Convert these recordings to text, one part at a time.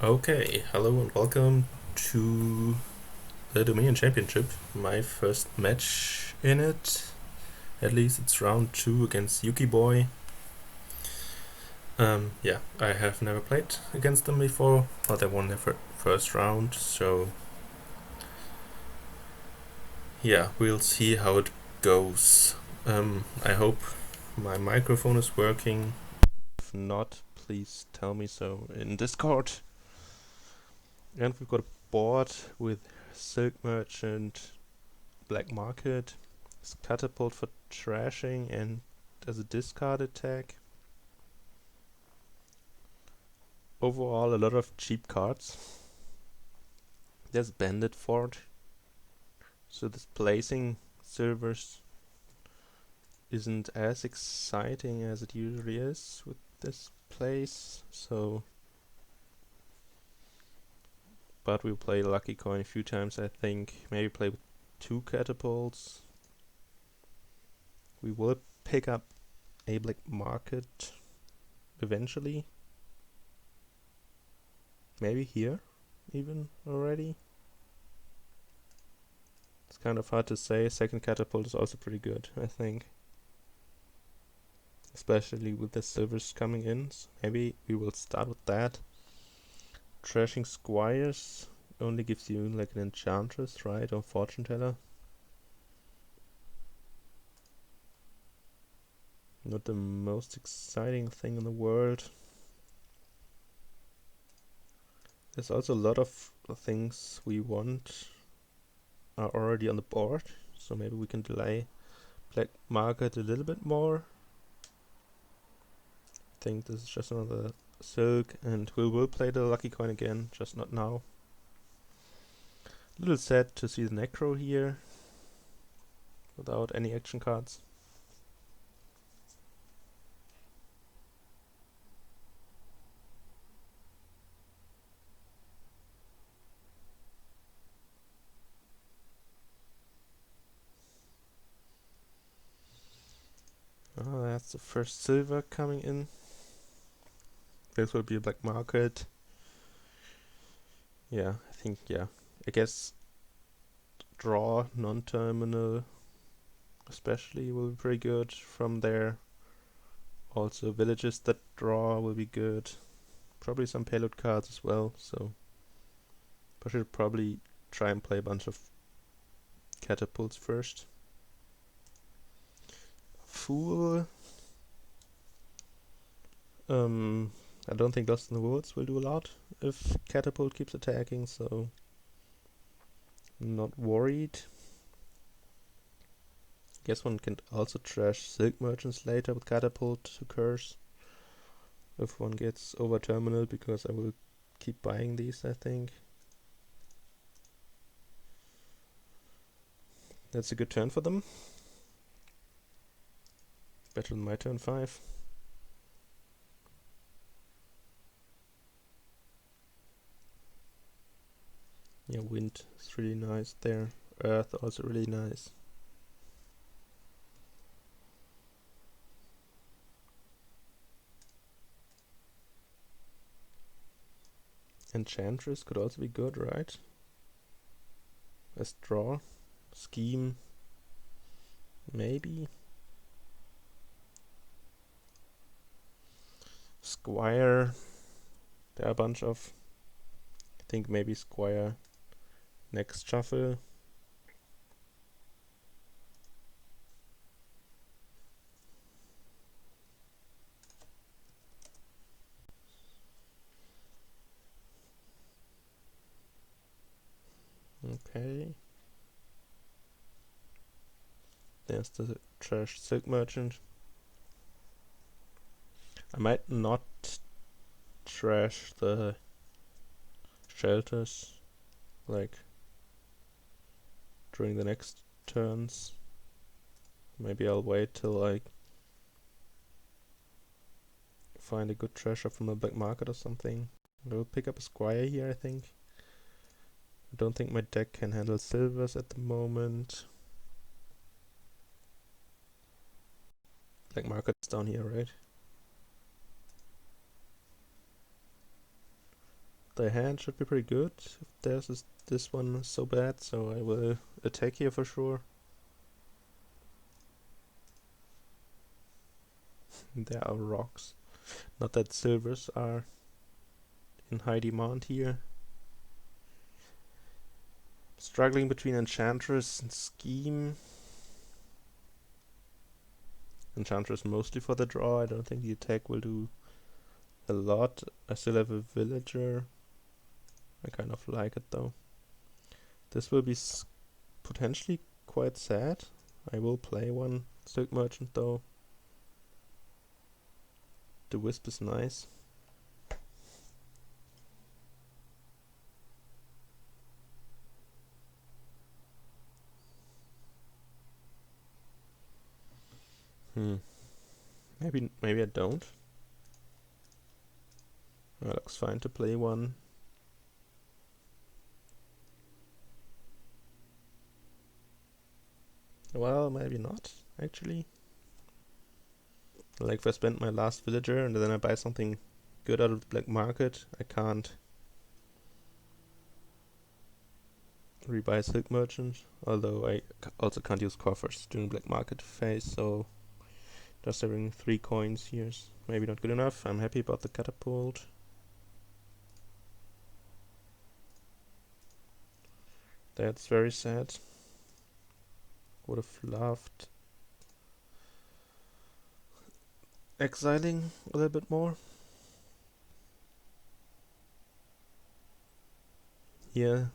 Okay, hello and welcome to the Dominion Championship. My first match in it. At least it's round 2 against yukkiboi. Yeah, I have never played against them before, but I won their first round, so yeah, we'll see how it goes. I hope my microphone is working. If not, please tell me so in Discord. And we've got a board with Silk Merchant, Black Market, Catapult for trashing and as a discard attack. Overall, a lot of cheap cards. There's Bandit Fort, so displacing silvers isn't as exciting as it usually is with this place. But we'll play Lucky Coin a few times, I think. Maybe play with 2 catapults. We will pick up a Black Market eventually. Maybe here even already. It's kind of hard to say. Second catapult is also pretty good, I think. Especially with the silvers coming in. So maybe we will start with that. Trashing squires only gives you like an enchantress, right? Or fortune teller. Not the most exciting thing in the world. There's also a lot of things we want are already on the board. So maybe we can delay Black Market a little bit more. I think this is just another silk, and we will play the lucky coin again, just not now. A little sad to see the necro here without any action cards. Oh, that's the first silver coming in. This will be a black market. Yeah, I think, yeah. I guess draw non-terminal especially will be pretty good from there. Also villages that draw will be good. Probably some payload cards as well, so I should probably try and play a bunch of catapults first. Fool. I don't think Lost in the Woods will do a lot if catapult keeps attacking, so I'm not worried. Guess one can also trash Silk Merchants later with catapult to curse if one gets over terminal, because I will keep buying these, I think. That's a good turn for them. Better than my turn 5. Yeah, wind is really nice there. Earth also really nice. Enchantress could also be good, right? As draw. Scheme. Maybe. Squire. There are a bunch of. I think maybe Squire next shuffle. Okay. There's the trash Silk Merchant. I might not trash the shelters, like, during the next turns. Maybe I'll wait till I find a good treasure from a black market or something. I'll pick up a squire here, I think. I don't think my deck can handle silvers at the moment. Black market's down here, right? The hand should be pretty good if this one is so bad, so I will attack here for sure. There are rocks. Not that silvers are in high demand here. Struggling between Enchantress and Scheme. Enchantress mostly for the draw. I don't think the attack will do a lot. I still have a villager. I kind of like it though. This will be potentially quite sad. I will play one Silk Merchant though. The Wisp is nice. Maybe I don't. That looks fine to play one. Well, maybe not, actually. Like if I spend my last villager and then I buy something good out of the black market, I can't rebuy Silk Merchant, although I also can't use coffers during black market phase, so just having 3 coins here is maybe not good enough. I'm happy about the catapult. That's very sad. Would have loved exiling a little bit more. Yeah,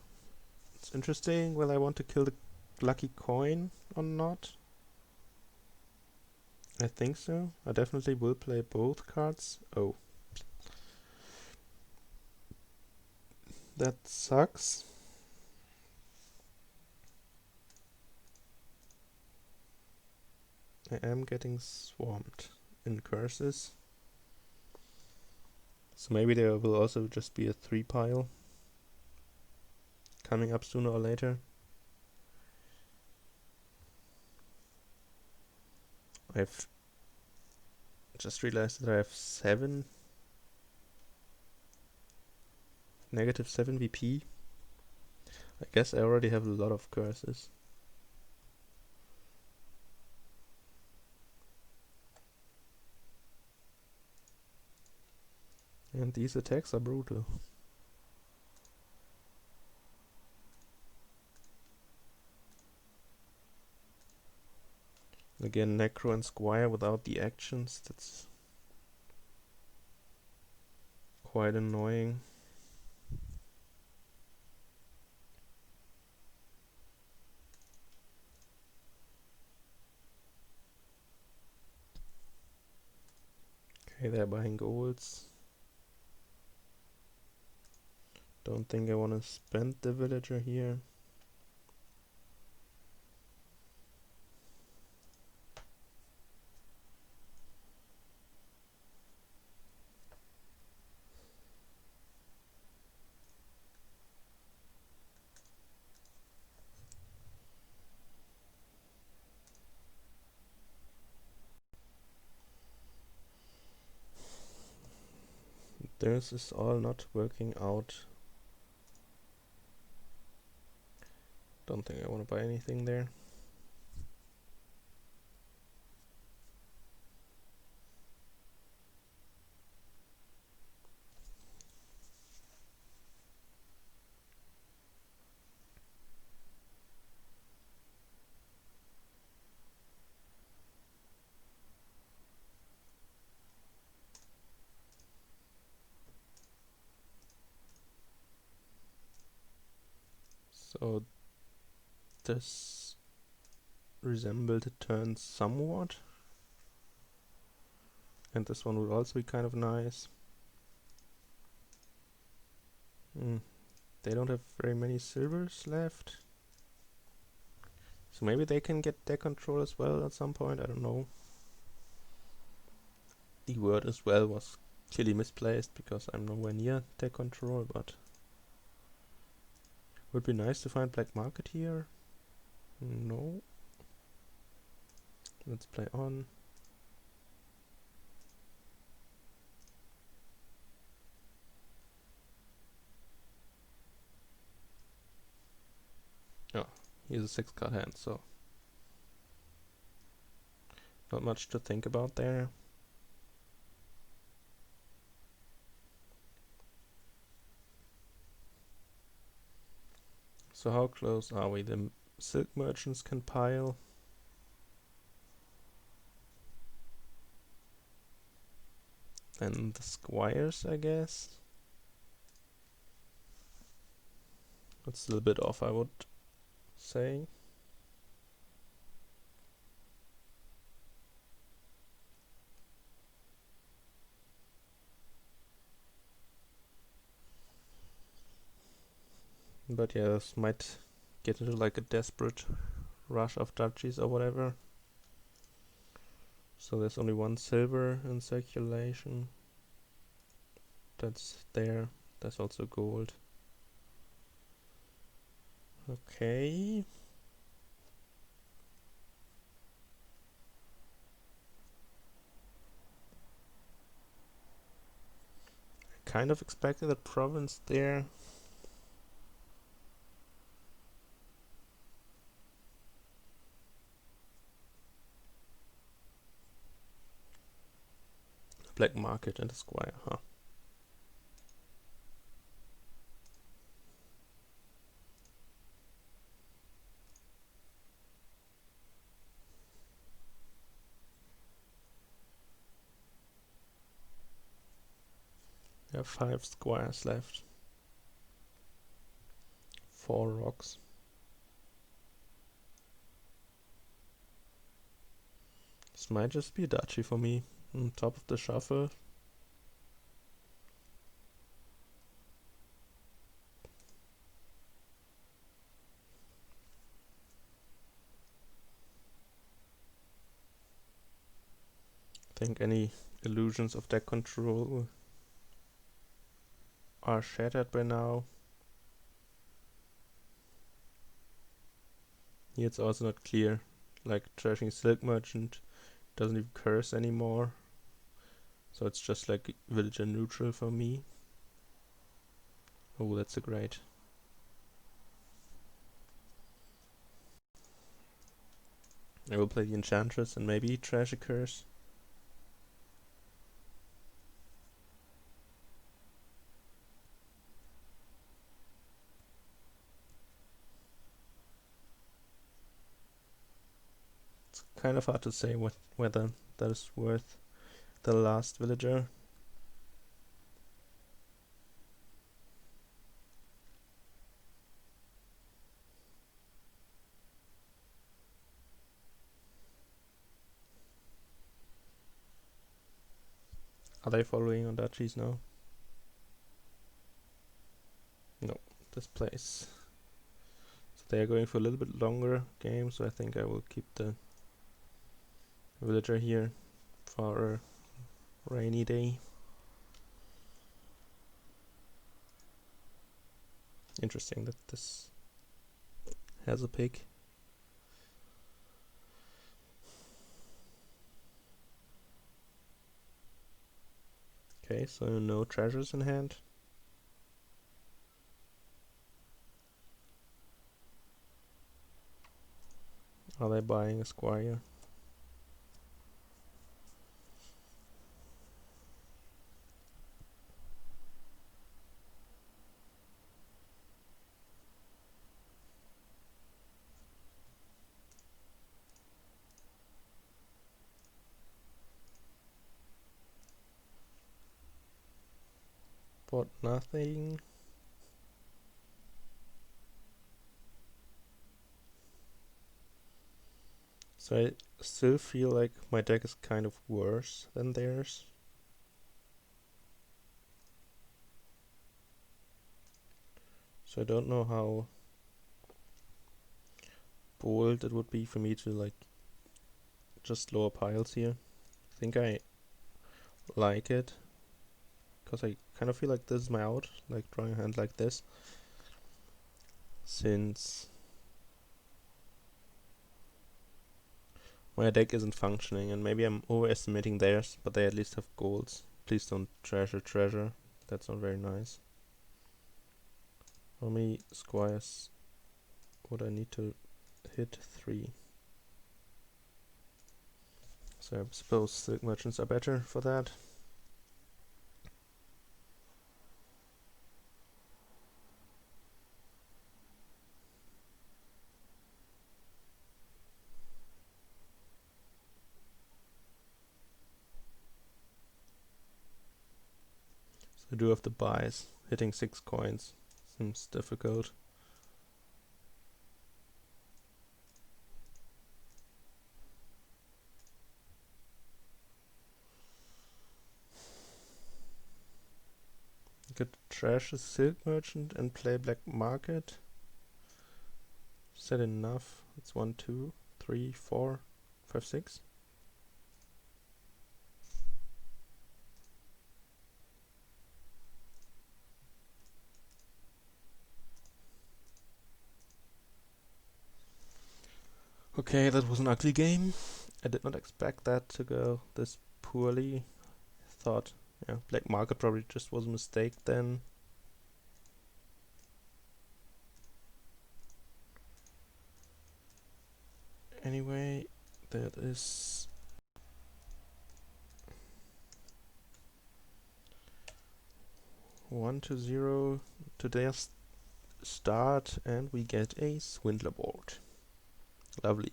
it's interesting. Will I want to kill the lucky coin or not? I think so. I definitely will play both cards. Oh. That sucks. I am getting swamped in curses. So maybe there will also just be a 3 pile coming up sooner or later. I've just realized that I have -7 VP. I guess I already have a lot of curses. And these attacks are brutal. Again, Necro and Squire without the actions, that's quite annoying. Okay, they're buying golds. Don't think I want to spend the villager here. This is all not working out. Don't think I want to buy anything there. So this resembled a turn somewhat. And this one would also be kind of nice. They don't have very many silvers left. So maybe they can get deck control as well at some point, I don't know. The word as well was clearly misplaced because I'm nowhere near deck control, but would be nice to find black market here. No. Let's play on. He's a 6-card hand, so not much to think about there. So how close are we? The silk merchants can pile. And the squires, I guess. That's a little bit off, I would say. But yeah, this might get into like a desperate rush of duchies or whatever. So there's only one silver in circulation. That's there. There's also gold. Okay. I kind of expected a province there. Black market and a squire, huh? We have 5 squires left. 4 rocks. This might just be a duchy for me. On top of the shuffle. I think any illusions of deck control are shattered by now. Here it's also not clear. Like trashing Silk Merchant doesn't even curse anymore. So it's just like villager neutral for me. Oh, that's a great. I will play the Enchantress and maybe trash a curse. It's kind of hard to say whether that is worth the last villager. Are they following on duchies now? No, this place. So they are going for a little bit longer game, so I think I will keep the villager here for a rainy day. Interesting that this has a pig. Okay, so no treasures in hand. Are they buying a squire? Bought nothing. So I still feel like my deck is kind of worse than theirs. So I don't know how bold it would be for me to like just lower piles here. I think I like it because I kind of feel like this is my out, like drawing a hand like this, since my deck isn't functioning, and maybe I'm overestimating theirs, but they at least have golds. Please don't treasure. That's not very nice. How many squires would I need to hit 3. So I suppose silk merchants are better for that. So I do have the buys. Hitting 6 coins seems difficult. I could trash a silk merchant and play black market. Is that enough? It's 1, 2, 3, 4, 5, 6. Okay, that was an ugly game. I did not expect that to go this poorly. Thought, yeah, black market probably just was a mistake then. Anyway, that is 1-0 today's start, and we get a Swindler board. Lovely.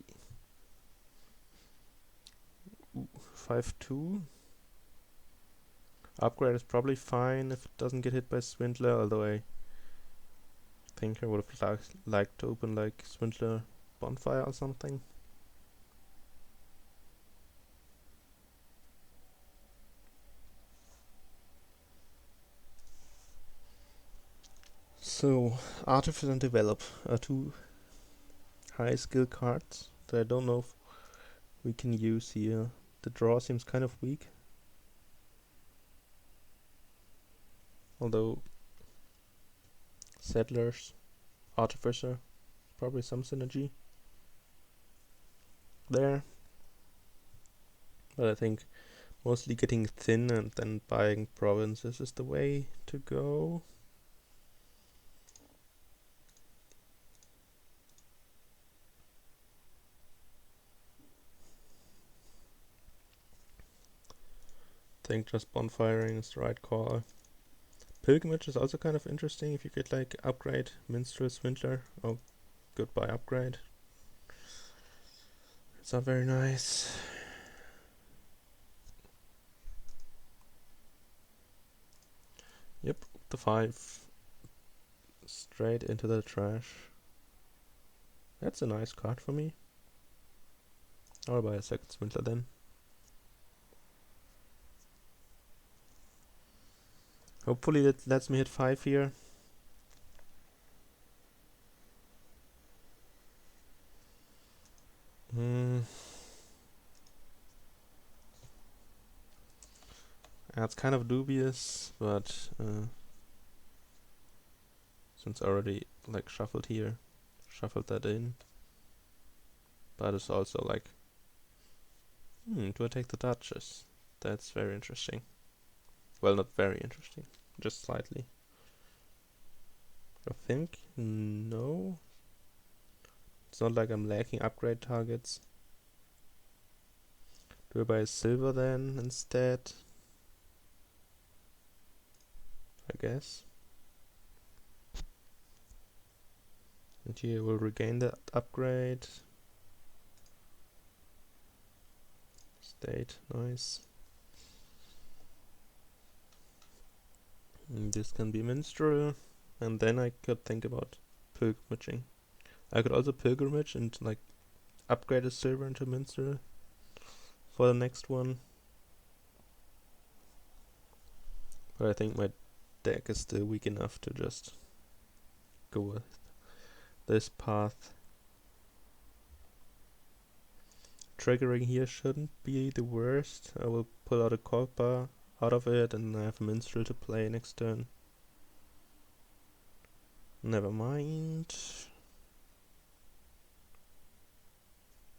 5-2. Upgrade is probably fine if it doesn't get hit by Swindler, although I think I would have liked to open like Swindler Bonfire or something. So, Artifice and Develop are two high skill cards that I don't know if we can use here. The draw seems kind of weak. Although Settlers, Artificer, probably some synergy there. But I think mostly getting thin and then buying provinces is the way to go. I think just bonfiring is the right call. Pilgrimage is also kind of interesting if you get like upgrade, Minstrel, Swindler. Oh, goodbye upgrade. It's not very nice. Yep, the 5 straight into the trash. That's a nice card for me. I'll buy a second Swindler then. Hopefully that lets me hit 5 here. It's kind of dubious, but since I already like shuffled here, shuffled that in. But it's also like, do I take the Duchess? That's very interesting. Well, not very interesting, just slightly. I think no. It's not like I'm lacking upgrade targets. Do I buy a silver then instead? I guess. And here we'll regain that upgrade. State, nice. And this can be minstrel, and then I could think about pilgrimaging. I could also pilgrimage and like upgrade a silver into minstrel for the next one. But I think my deck is still weak enough to just go with this path. Triggering here shouldn't be the worst. I will pull out a copper out of it and I have a minstrel to play next turn. Never mind.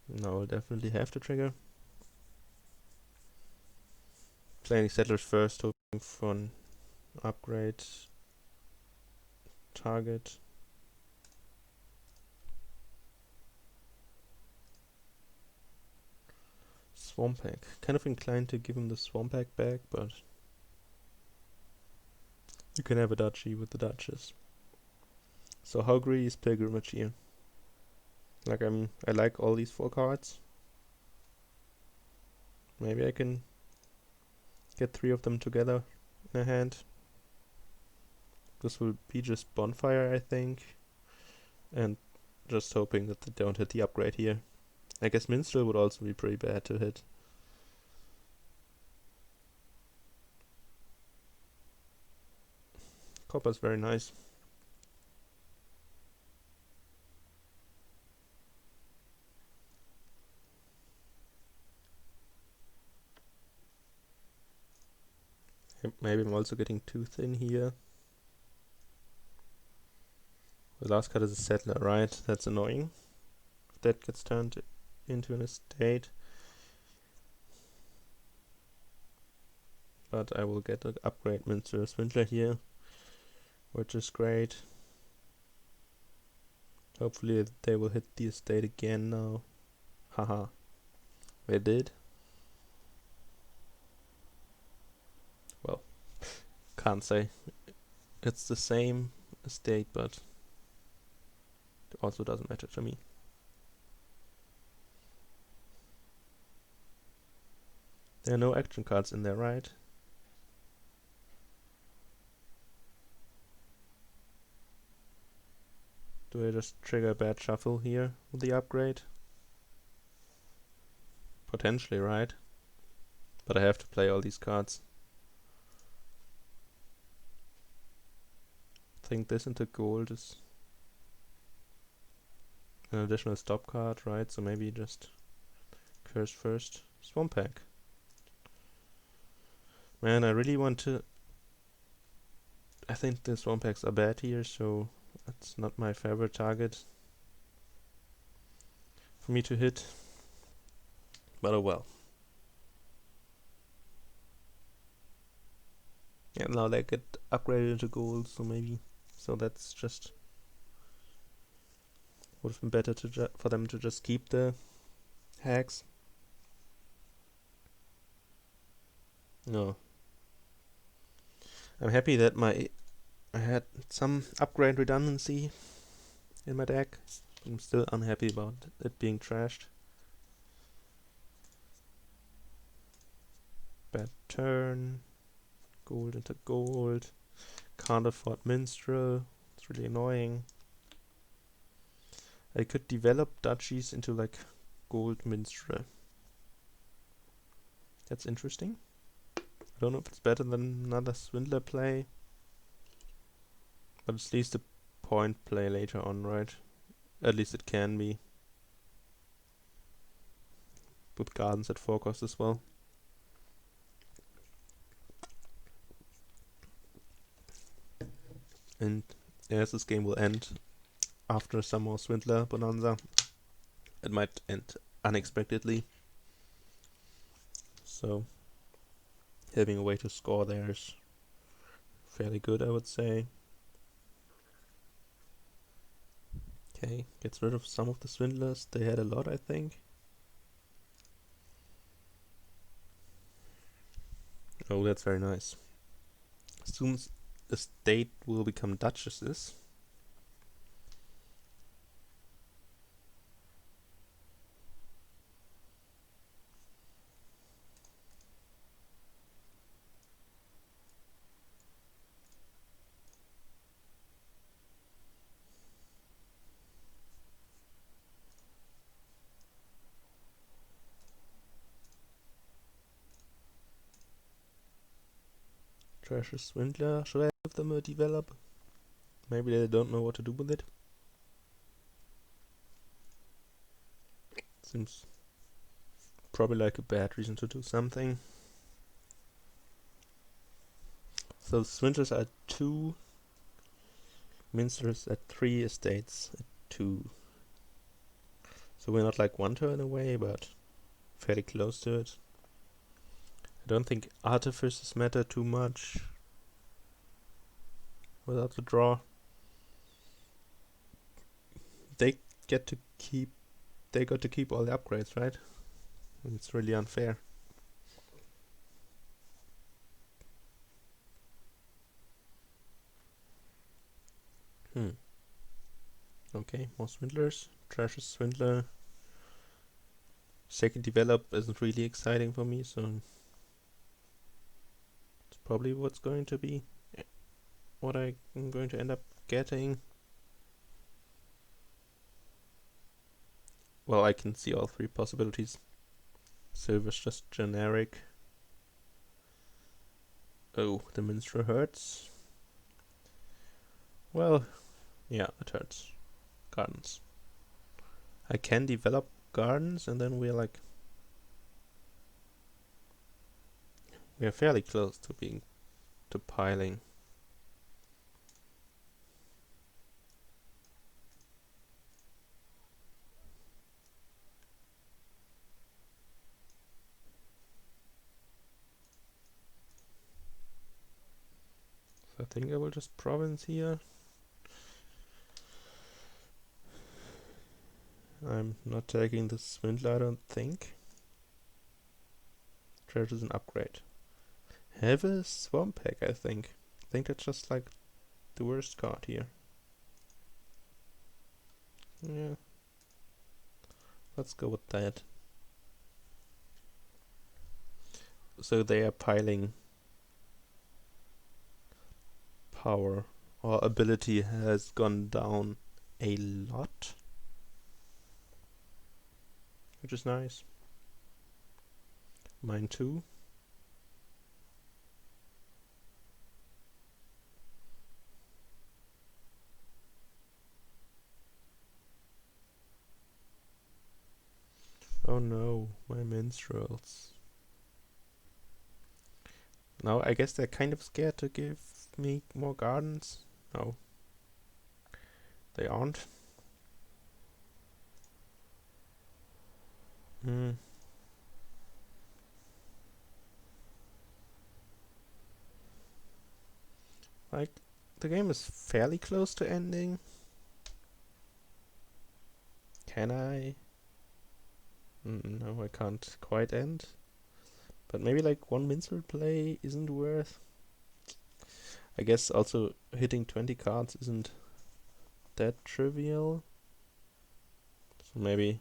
No, I'll definitely have to trigger. Playing settlers first, hoping for an upgrade target. Swampeg. Kind of inclined to give him the Swampeg back, but you can have a duchy with the Duchess. So how greedy is Pilgrimage here? Like I like all these 4 cards. Maybe I can get 3 of them together in a hand. This will be just Bonfire, I think. And just hoping that they don't hit the upgrade here. I guess Minstrel would also be pretty bad to hit. Copper's very nice. Maybe I'm also getting too thin here. The last card is a Settler, right? That's annoying. If that gets turned into an estate. But I will get an upgrade Minstrel Swindler here, which is great. Hopefully they will hit the estate again now. Haha. They did. Well, can't say. It's the same estate, but it also doesn't matter to me. There are no action cards in there, right? Do I just trigger a bad shuffle here with the upgrade? Potentially, right? But I have to play all these cards. I think this into gold is an additional stop card, right? So maybe just curse first. Swampeg. Man, I really want to... I think the Swampegs are bad here, so that's not my favorite target for me to hit. But oh well. Yeah, now they get upgraded into gold, so maybe... So that's just... Would have been better to for them to just keep the hacks. No. I'm happy that I had some upgrade redundancy in my deck. I'm still unhappy about it being trashed. Bad turn. Gold into gold. Can't afford Minstrel. It's really annoying. I could develop duchies into like gold Minstrel. That's interesting. I don't know if it's better than another Swindler play. But it's at least a point play later on, right? At least it can be. With gardens at 4 cost as well. And as this game will end after some more Swindler bonanza, it might end unexpectedly. So having a way to score there is fairly good, I would say. Okay, gets rid of some of the Swindlers. They had a lot, I think. Oh, that's very nice. Soon the state will become duchesses. Treasure Swindler. Should I give them a develop? Maybe they don't know what to do with it. Seems probably like a bad reason to do something. So Swindlers are 2, Minstrels at 3, estates at 2. So we're not like 1 turn away, but fairly close to it. I don't think artifices matter too much without the draw. They got to keep all the upgrades, right? It's really unfair. Okay, more Swindlers. Trash's Swindler. Second develop isn't really exciting for me, so it's probably what's going to be what I'm going to end up getting. Well, I can see all three possibilities. Silver's just generic. Oh, the Minstrel hurts. Well, yeah, it hurts. Gardens. I can develop gardens, and then we're fairly close to piling. So I think I will just province here. I'm not taking the Swindler, I don't think. Treasure's an upgrade. Have a Swamp Hack, I think. I think that's just like the worst card here. Yeah. Let's go with that. So they are piling power. Our ability has gone down a lot, which is nice. Mine too. Oh no, my minstrels. Now I guess they're kind of scared to give me more gardens. No, they aren't. Like, the game is fairly close to ending. Can I? No, I can't quite end. But maybe like one minstrel play isn't worth. I guess also hitting 20 cards isn't that trivial. So maybe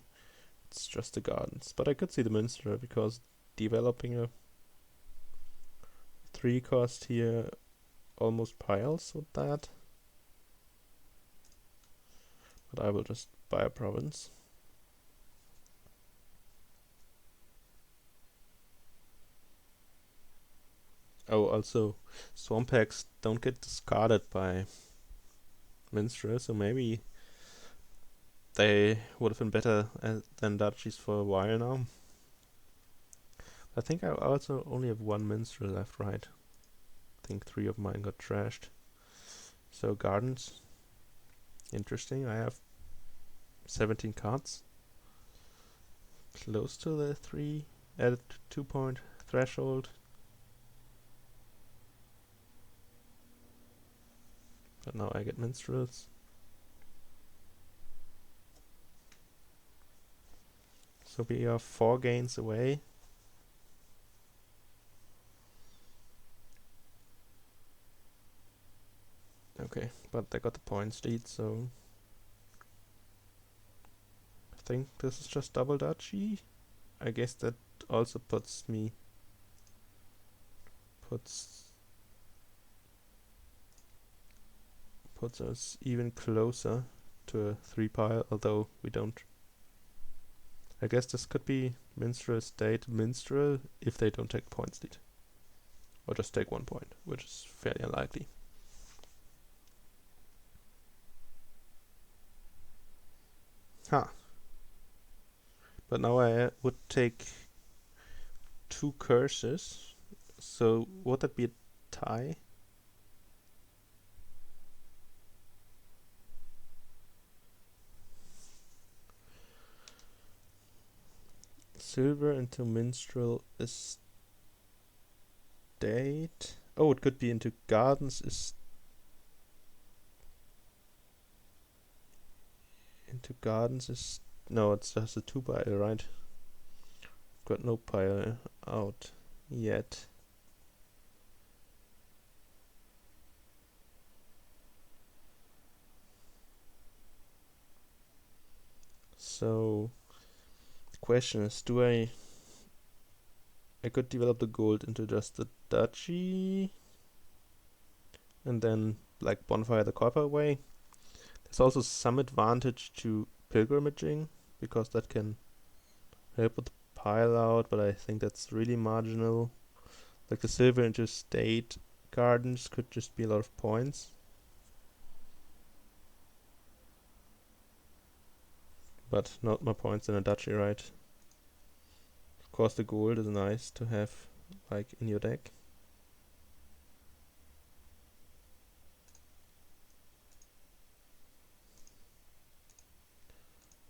it's just the gardens. But I could see the minstrel because developing a 3 cost here almost piles with that. But I will just buy a province. Oh, also, Swamp Hacks don't get discarded by Minstrel, so maybe they would have been better than Duchies for a while now. I think I also only have one Minstrel left, right? I think 3 of mine got trashed. So Gardens. Interesting, I have 17 cards. Close to the 3 added 2-point threshold. But now I get Minstrels. So we are 4 gains away. Okay, but I got the points lead, so I think this is just double duchy. I guess that also puts us even closer to a 3 pile, although we don't. I guess this could be Minstrel State Minstrel if they don't take points lead. Or just take 1 point, which is fairly unlikely. Huh. But now I would take 2 curses. So would that be a tie? Silver into Minstrel Estate. Oh, it could be into Gardens no, it's just a 2 pile, right? got no pile out yet. So the question is, I could develop the gold into just the duchy and then like bonfire the copper away. There's also some advantage to pilgrimaging because that can help with the pile out, but I think that's really marginal. Like the silver interstate gardens could just be a lot of points. But not more points than a duchy, right? Of course the gold is nice to have like in your deck.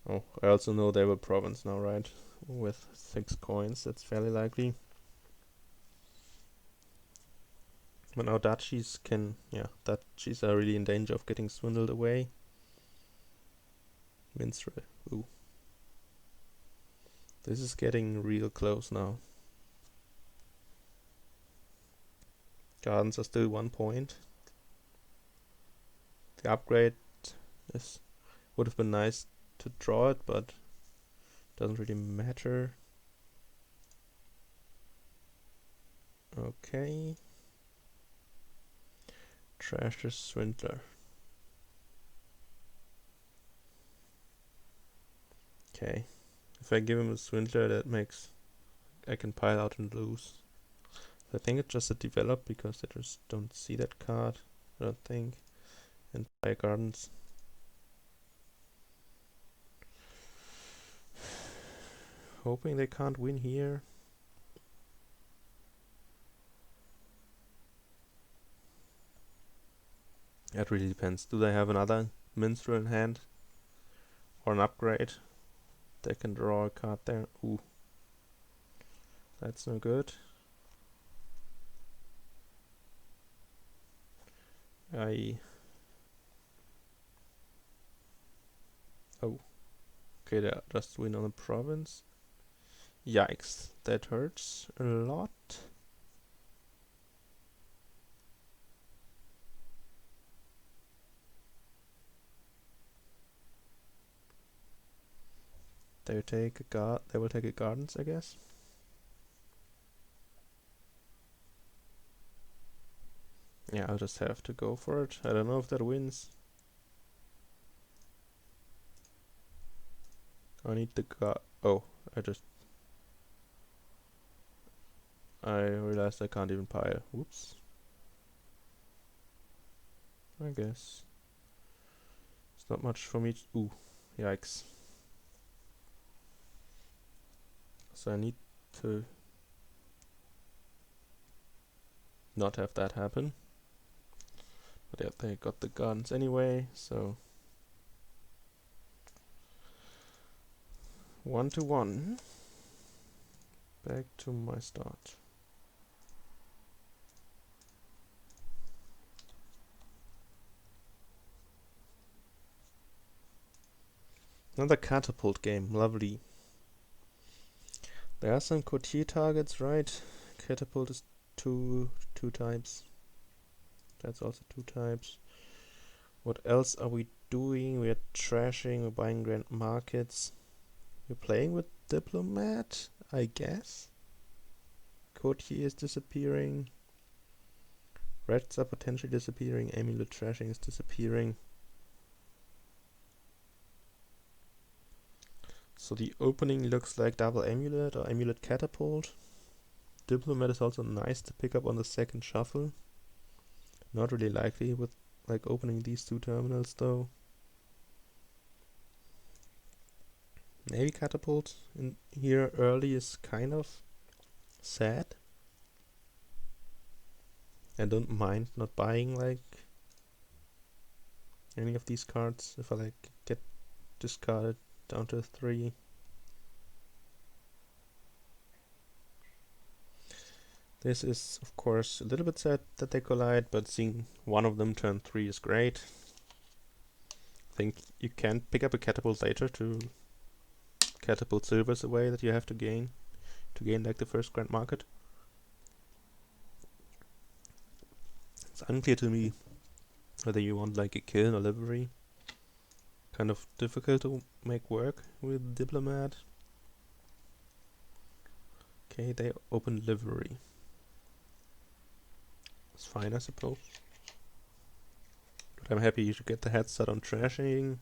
Oh, I also know they have a province now, right? With 6 coins, that's fairly likely. But now duchies duchies are really in danger of getting swindled away. Minstrel, ooh. This is getting real close now. Gardens are still 1 point. The upgrade would have been nice to draw it, but doesn't really matter. Okay. Trash the Swindler. Okay. If I give him a Swindler, that makes I can pile out and lose. So I think it's just a develop because I just don't see that card. I don't think. And buy gardens. Hoping they can't win here. That really depends. Do they have another minstrel in hand? Or an upgrade? They can draw a card there. Ooh. That's no good. Oh. Okay, they just win on a province. Yikes. That hurts a lot. They will take a gardens, I guess. Yeah, I'll just have to go for it. I don't know if that wins. I need the oh, I realized I can't even pile. Whoops. I guess. It's not much for me. Ooh, yikes. So I need to not have that happen. But yeah, they got the gardens anyway, so 1-1. Back to my start. Another catapult game, lovely. There are some courtier targets, right? Catapult is two types. That's also 2 types. What else are we doing? We are trashing, we're buying grand markets. We're playing with diplomat, I guess. Courtier is disappearing. Reds are potentially disappearing. Amulet trashing is disappearing. So the opening looks like double amulet or amulet catapult. Diplomat is also nice to pick up on the second shuffle. Not really likely with like opening these 2 terminals though. Maybe catapult in here early is kind of sad. I don't mind not buying like any of these cards if I like get discarded down to 3. This is of course a little bit sad that they collide, but seeing one of them turn 3 is great. I think you can pick up a catapult later to catapult silvers away that you have to gain to gain like the first grand market. It's unclear to me whether you want like a kiln or livery. Kind of difficult to make work with diplomat. Okay, they open livery. It's fine, I suppose. But I'm happy to get the head start on trashing.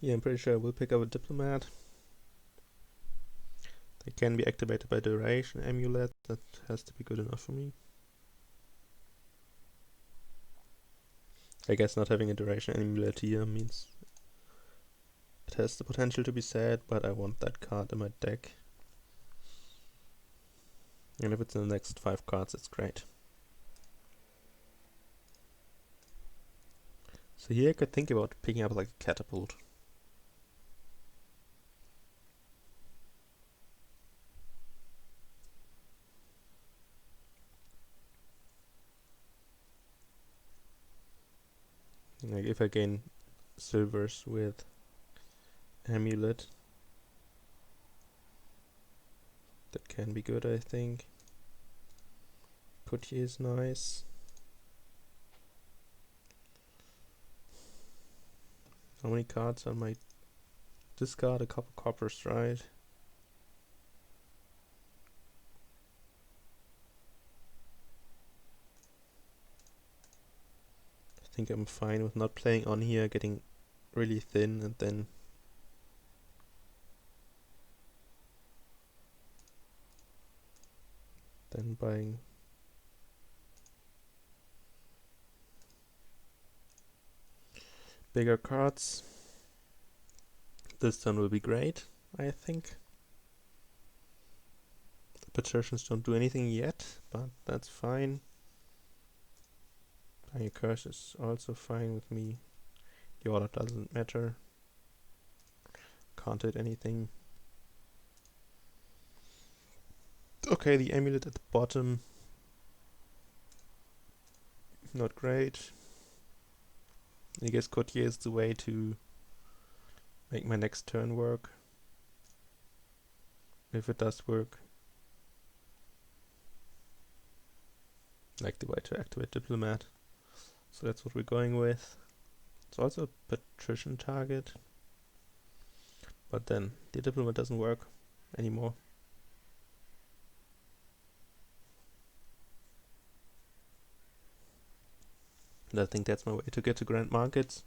Yeah, I'm pretty sure I will pick up a diplomat. They can be activated by duration amulet. That has to be good enough for me. I guess not having a duration amulet here means it has the potential to be sad, but I want that card in my deck. And if it's in the next 5 cards, it's great. So here I could think about picking up like a catapult. Like if I gain silvers with amulet, that can be good, I think. Putty is nice. How many cards I might discard? A couple coppers, right? I think I'm fine with not playing on here, getting really thin, and then buying bigger cards. This turn will be great, I think. The Patricians don't do anything yet, but that's fine. Buying a curse is also fine with me. The order doesn't matter. Can't hit anything. Okay, the amulet at the bottom. Not great. I guess Courtier is the way to make my next turn work. If it does work. Like the way to activate Diplomat. So that's what we're going with. It's also a Patrician target. But then the Diplomat doesn't work anymore. And I think that's my way to get to Grand Markets.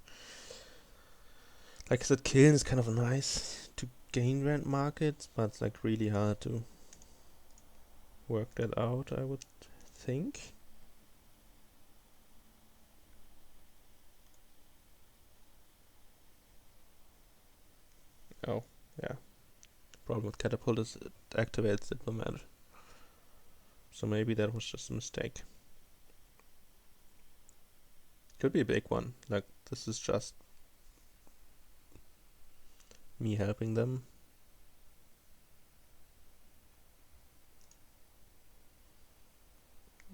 Like I said, Kiln is kind of nice to gain Grand Markets, but it's like really hard to work that out, I would think. Oh, yeah. Problem with Catapult is it activates Diplomat. So maybe that was just a mistake. Could be a big one. Like, this is just me helping them.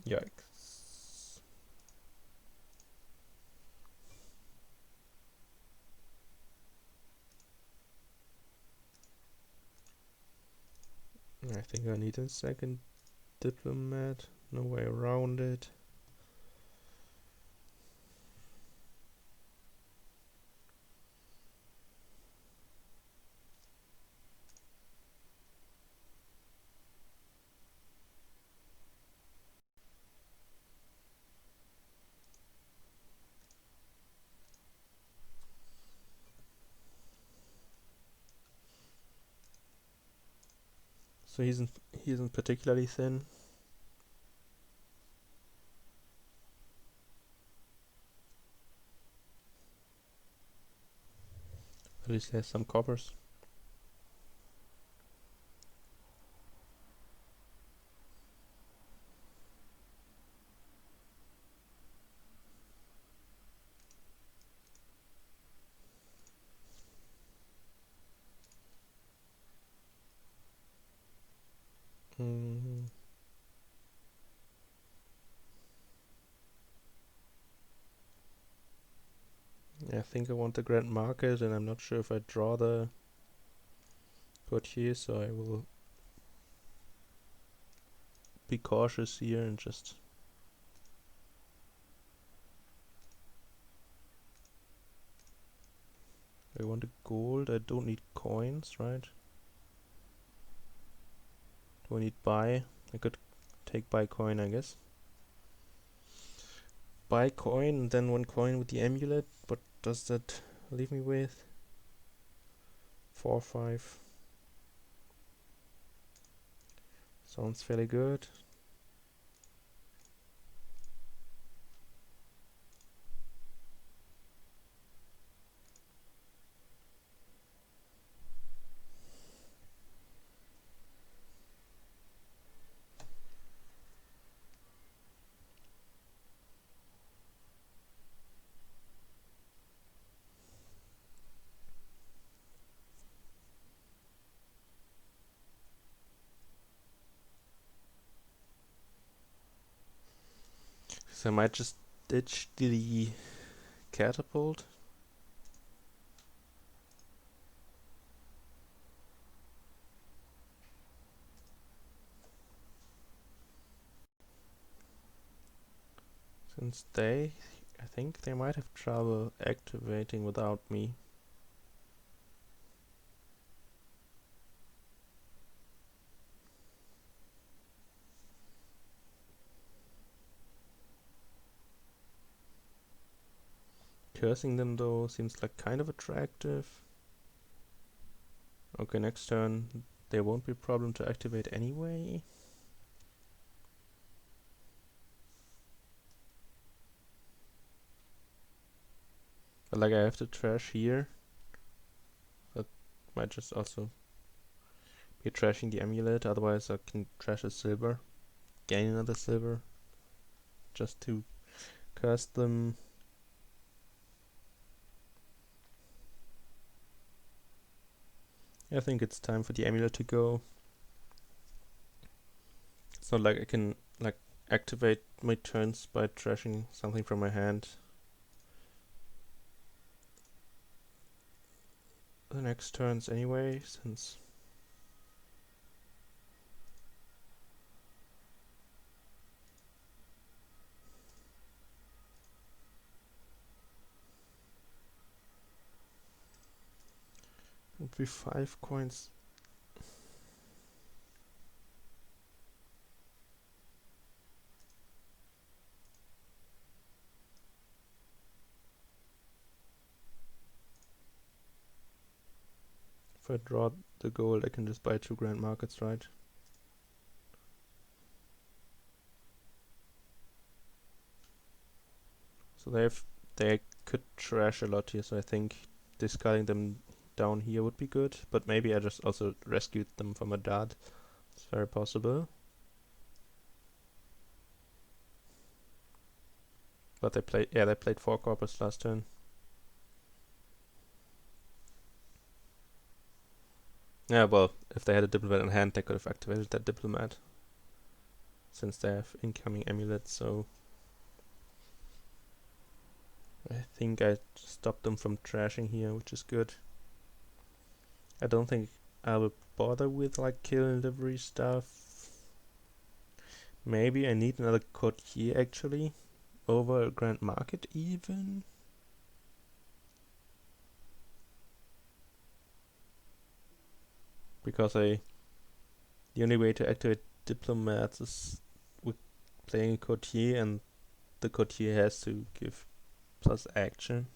Yikes. I think I need a second Diplomat. No way around it. So he isn't particularly thin. At least he has some coppers. I think I want the Grand Market, and I'm not sure if I draw the courtier, so I will be cautious here and just... I want a gold. I don't need coins, right? Do I need buy? I could take buy coin, I guess. Buy coin and then 1 coin with the amulet. What does that leave me with? 4, 5. Sounds fairly good. So I might just ditch the catapult. Since I think they might have trouble activating without me. Cursing them though seems like kind of attractive. Okay, next turn there won't be a problem to activate anyway. But like I have to trash here. That might just also be trashing the amulet, otherwise I can trash a silver. Gain another silver. Just to curse them. I think it's time for the amulet to go. It's not like I can like activate my turns by trashing something from my hand. The next turns anyway, since it would be 5 coins. If I draw the gold, I can just buy 2 grand markets, right? So they could trash a lot here, so I think discarding them down here would be good. But maybe I just also rescued them from a dud. It's very possible. But they played 4 corpus last turn. Yeah, well, if they had a diplomat in hand, they could have activated that diplomat. Since they have incoming amulets, so I think I stopped them from trashing here, which is good. I don't think I will bother with like kill and livery stuff. Maybe I need another courtier actually, over a grand market even. Because the only way to activate diplomats is with playing a courtier, and the courtier has to give plus action.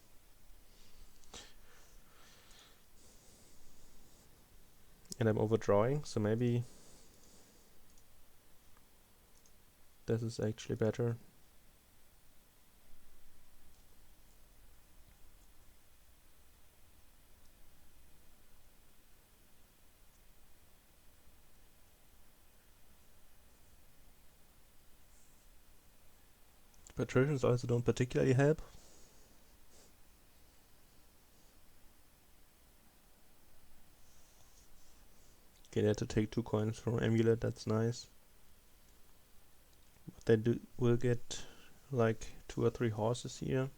And I'm overdrawing, so maybe this is actually better. Patricians also don't particularly help. Okay, they had to take 2 coins from amulet, that's nice. But they will get like 2 or 3 horses here.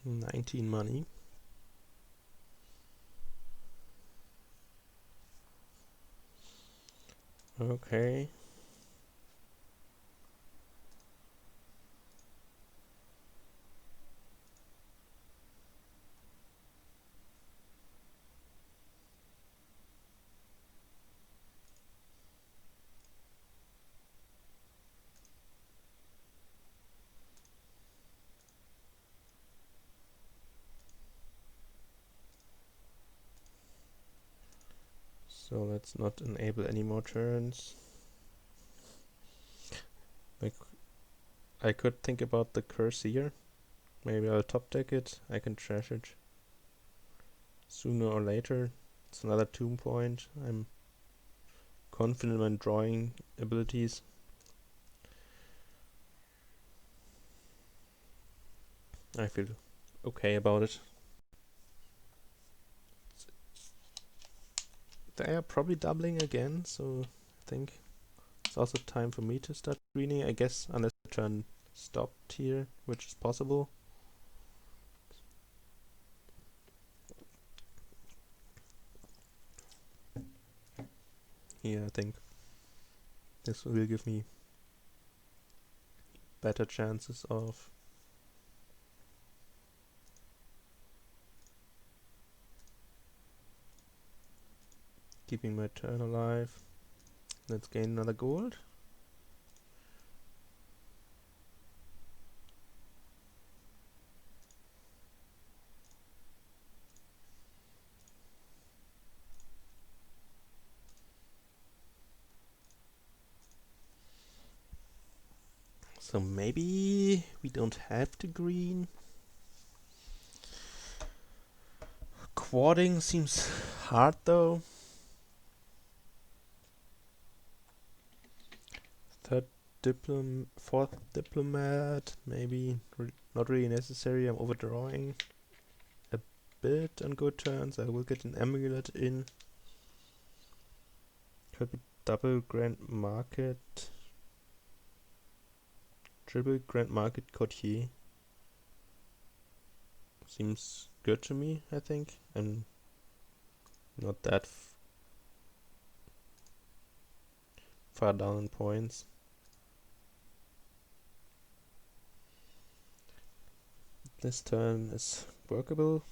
19 money. Okay. So let's not enable any more turns. Like, I could think about the curse here. Maybe I'll top deck it. I can trash it sooner or later. It's another tomb point. I'm confident in my drawing abilities. I feel okay about it. They are probably doubling again, so I think it's also time for me to start greening, I guess, unless the turn stopped here, which is possible. Here, I think this will give me better chances of keeping my turn alive. Let's gain another gold. So maybe we don't have to green. Quadding seems hard though. Fourth diplomat, maybe not really necessary. I'm overdrawing a bit on good turns. I will get an amulet in. Could be double grand market, triple grand market courtier. Seems good to me, I think. I'm not that far down in points. This turn is workable.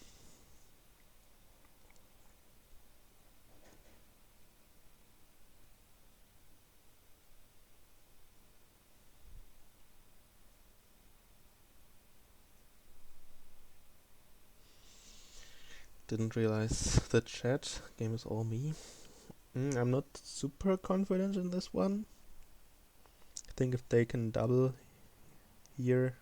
Didn't realize the chat. Game is all me. I'm not super confident in this one. I think if they can double here,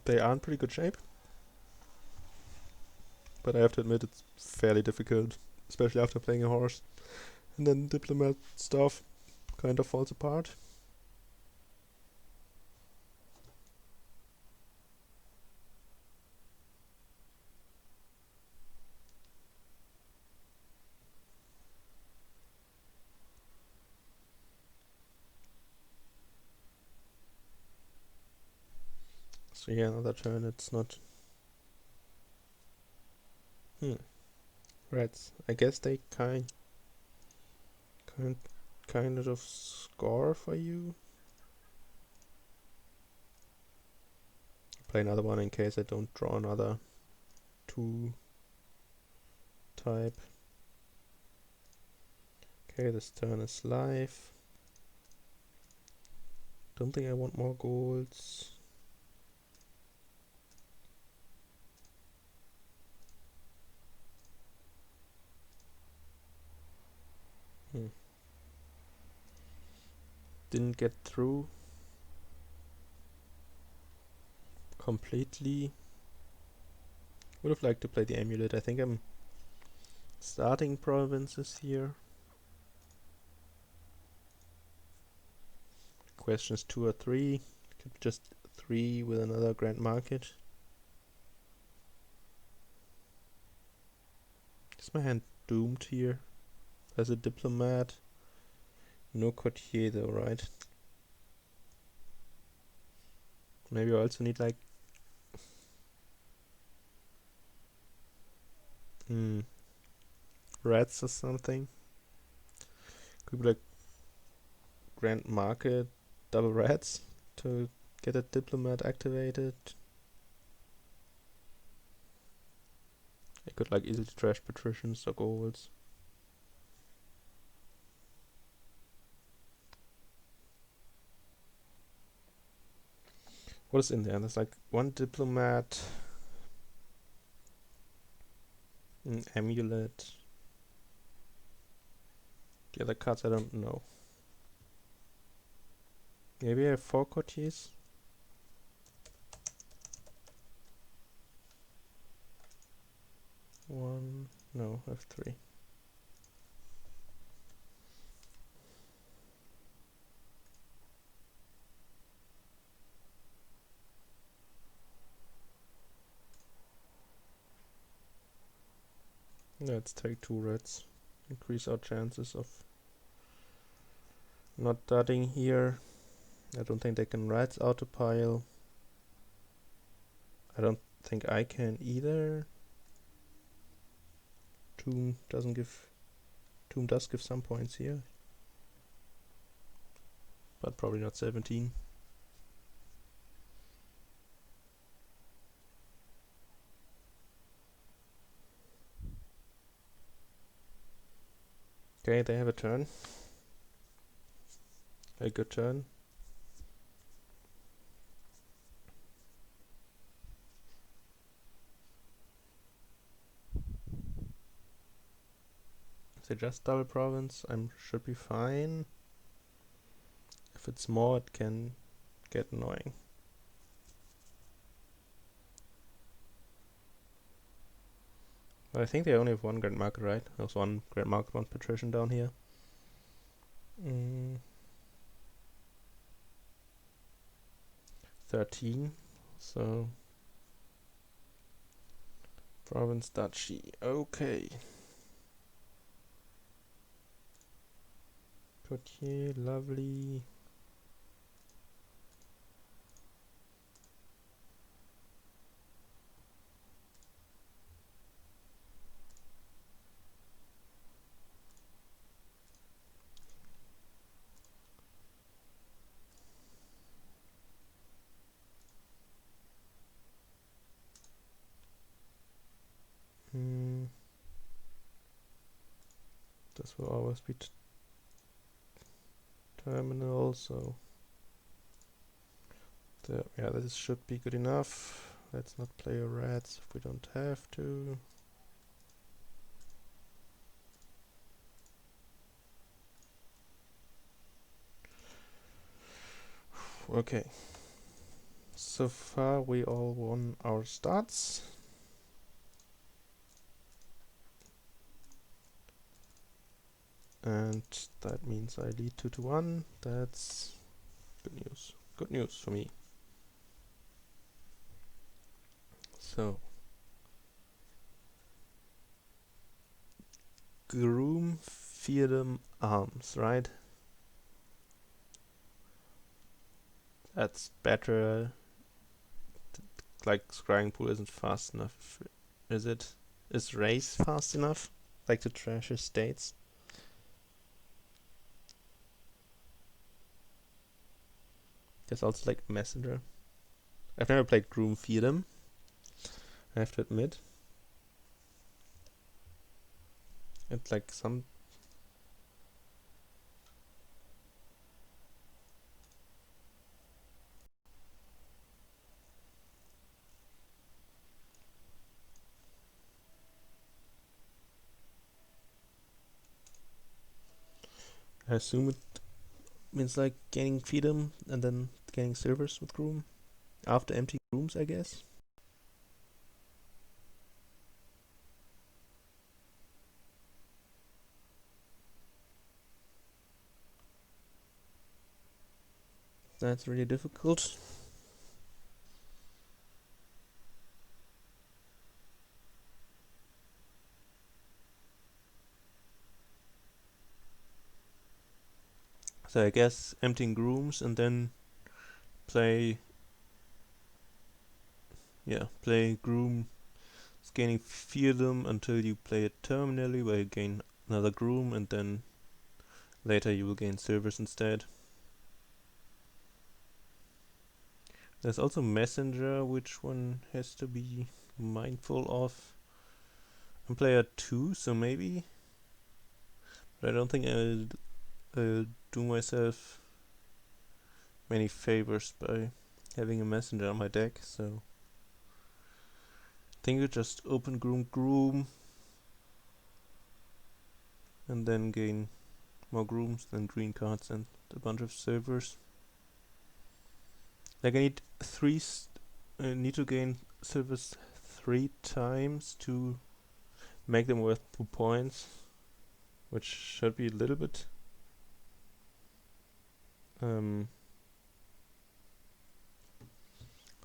they are in pretty good shape. But I have to admit it's fairly difficult, especially after playing a horse. And then diplomat stuff kind of falls apart. So yeah, another turn. It's not. Right. I guess they kind of score for you. Play another one in case I don't draw another 2 type. Okay, this turn is live. Don't think I want more golds. Didn't get through completely. Would have liked to play the amulet. I think I'm starting provinces here. Question is 2 or 3. Could be just 3 with another grand market. Is my hand doomed here? As a diplomat. No courtier though, right? Maybe I also need like rats or something. Could be like Grand Market double rats to get a diplomat activated. I could like easily trash patricians or goals. What is in there? There's like one diplomat, an amulet. The other cards I don't know. Maybe I have 4 courtiers. One, no, I have 3. Let's take 2 reds. Increase our chances of not dotting here. I don't think they can rats out a pile. I don't think I can either. Tomb doesn't give... Tomb does give some points here. But probably not 17. Okay, they have a turn. A good turn. If they just double province, I should be fine. If it's more, it can get annoying. But I think they only have 1 Grand Market, right? There's 1 Grand Market, 1 Patrician down here. 13. So... Province Duchy. Okay. Courtier, lovely. This will always be terminal, so yeah, this should be good enough. Let's not play a rats if we don't have to. Okay. So far we all won our starts. And that means I lead 2-1. That's good news. Good news for me. So Groom Feardom Arms, right? That's better. Like Scrying Pool isn't fast enough, is it? Is Race fast enough? Like to trash his states? There's also like Messenger. I've never played Groom Feardom, I have to admit. It's like some... I assume it means like gaining Feardom and then gaining silvers with Groom. After empty rooms, I guess. That's really difficult. So I guess emptying rooms and then play play groom, gaining fiefdom until you play it terminally, where you gain another groom, and then later you will gain silvers instead. There's also messenger, which one has to be mindful of. I'm player 2, so maybe, but I don't think I'll do myself many favors by having a messenger on my deck, so I think you just open groom, and then gain more grooms, then green cards and a bunch of silvers. Like I need to gain silvers 3 times to make them worth 2 points, which should be a little bit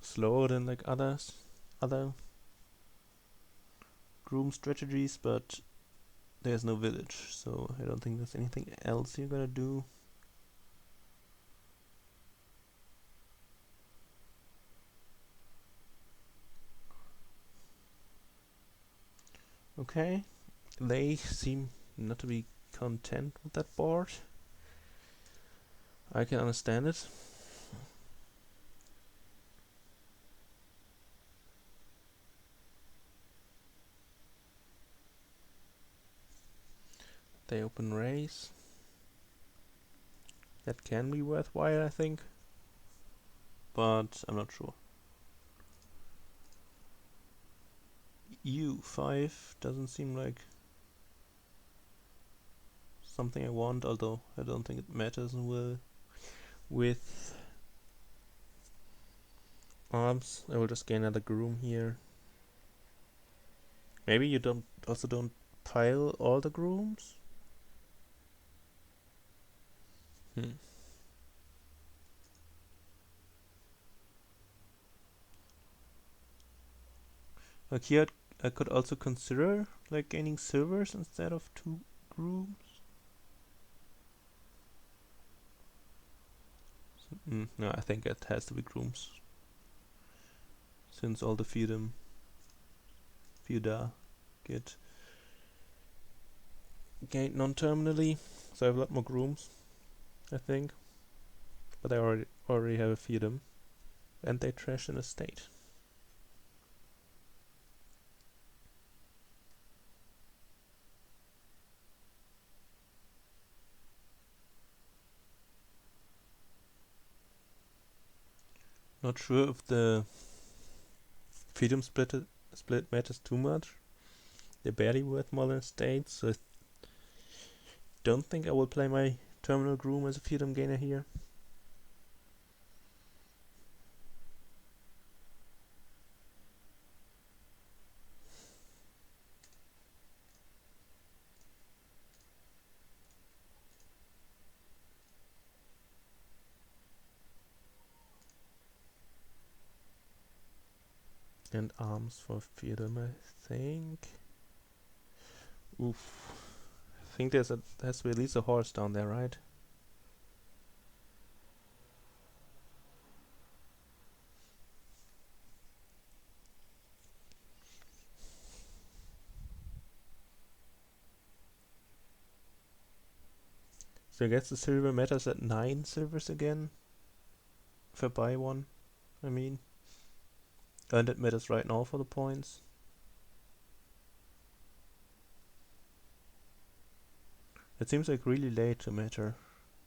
slower than like other groom strategies, but there's no village, so I don't think there's anything else you're gonna do. Okay, they seem not to be content with that board. I can understand it. They open raise. That can be worthwhile, I think, but I'm not sure. U5 doesn't seem like something I want, although I don't think it matters with arms. I will just gain another groom here. Maybe you don't pile all the grooms? Like here I could also consider like gaining silvers instead of 2 grooms. No, I think it has to be grooms, since all the feuda get gained non-terminally, so I have a lot more grooms, I think. But I already have a feudum, and they trash an estate. Not sure if the feudum split matters too much. They're barely worth more than estates, so I don't think I will play my terminal groom as a feudum gainer here. And arms for feudum, I think. Oof. I think there's to be at least a horse down there, right? So I guess the silver matters at 9 silvers again. If I buy one, I mean. And it matters right now for the points. It seems like really late to matter.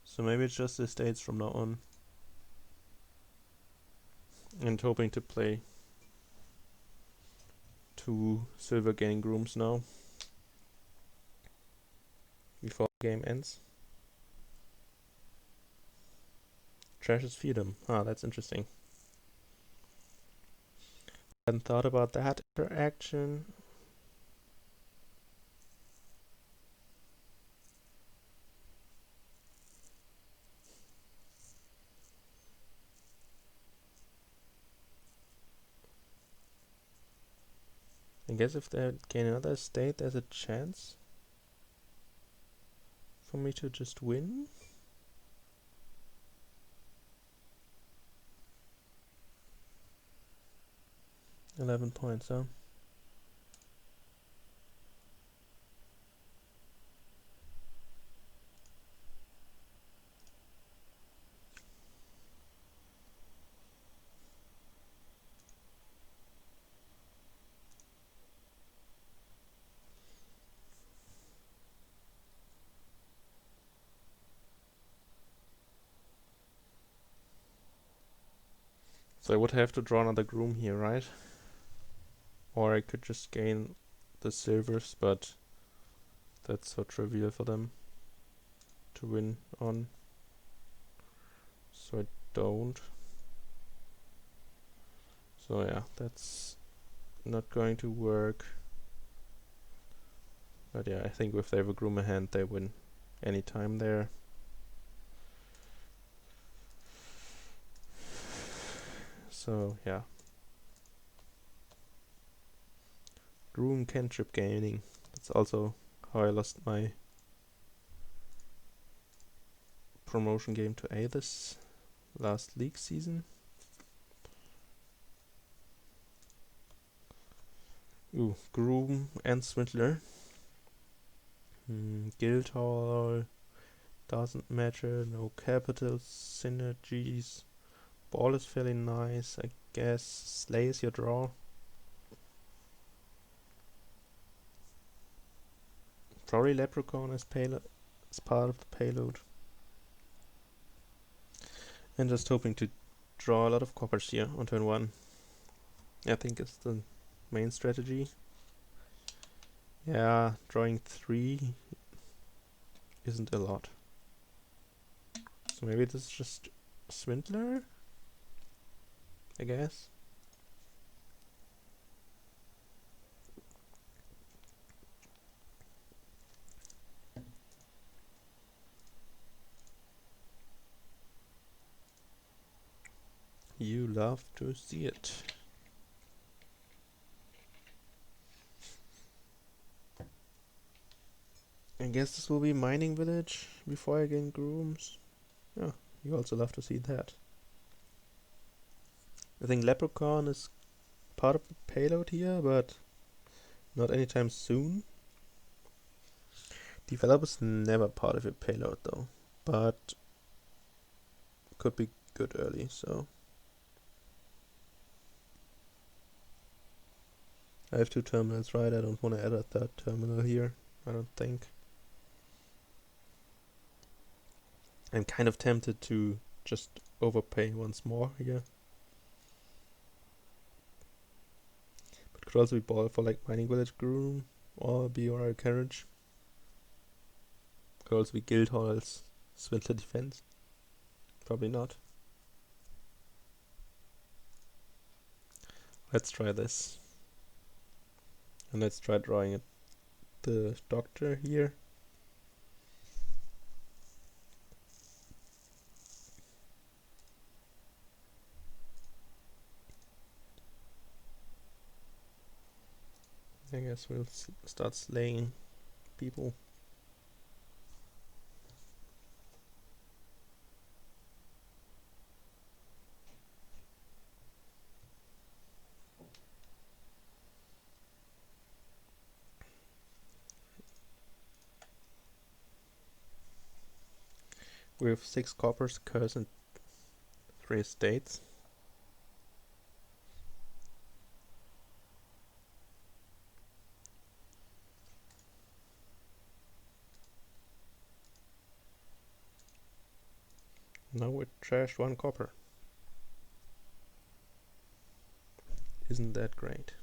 So maybe it's just the estates from now on. And hoping to play 2 silver gaining grooms now, before the game ends. Trashes feudum. Ah, that's interesting. Hadn't thought about that interaction. I guess if they gain another estate, there's a chance for me to just win. 11 points, huh? So I would have to draw another groom here, right? Or I could just gain the silvers, but that's so trivial for them to win on. So I don't. So yeah, that's not going to work. But yeah, I think if they have a groom in hand, they win any time there. So yeah. Groom cantrip gaining. That's also how I lost my promotion game to A this last league season. Ooh, Groom and Swindler. Guildhall doesn't matter, no capital synergies. Ball is fairly nice, I guess. Slay is your draw. Probably Leprechaun as part of the payload. And just hoping to draw a lot of coppers here on turn 1. I think it's the main strategy. Yeah, drawing 3 isn't a lot. So maybe this is just Swindler? I guess. You love to see it. I guess this will be mining village before I gain grooms. Yeah, you also love to see that. I think Leprechaun is part of the payload here, but not anytime soon. Developer's never part of your payload though, but could be good early, so. I have 2 terminals, right? I don't want to add a 3rd terminal here, I don't think. I'm kind of tempted to just overpay once more here. But could also be ball for like mining village groom or BOR carriage. Could also be Guildhall's Swindler defense. Probably not. Let's try this. And let's try drawing it. The doctor here. I guess we'll start slaying people. We have 6 coppers, curse, and 3 estates. Now we trashed 1 copper. Isn't that great?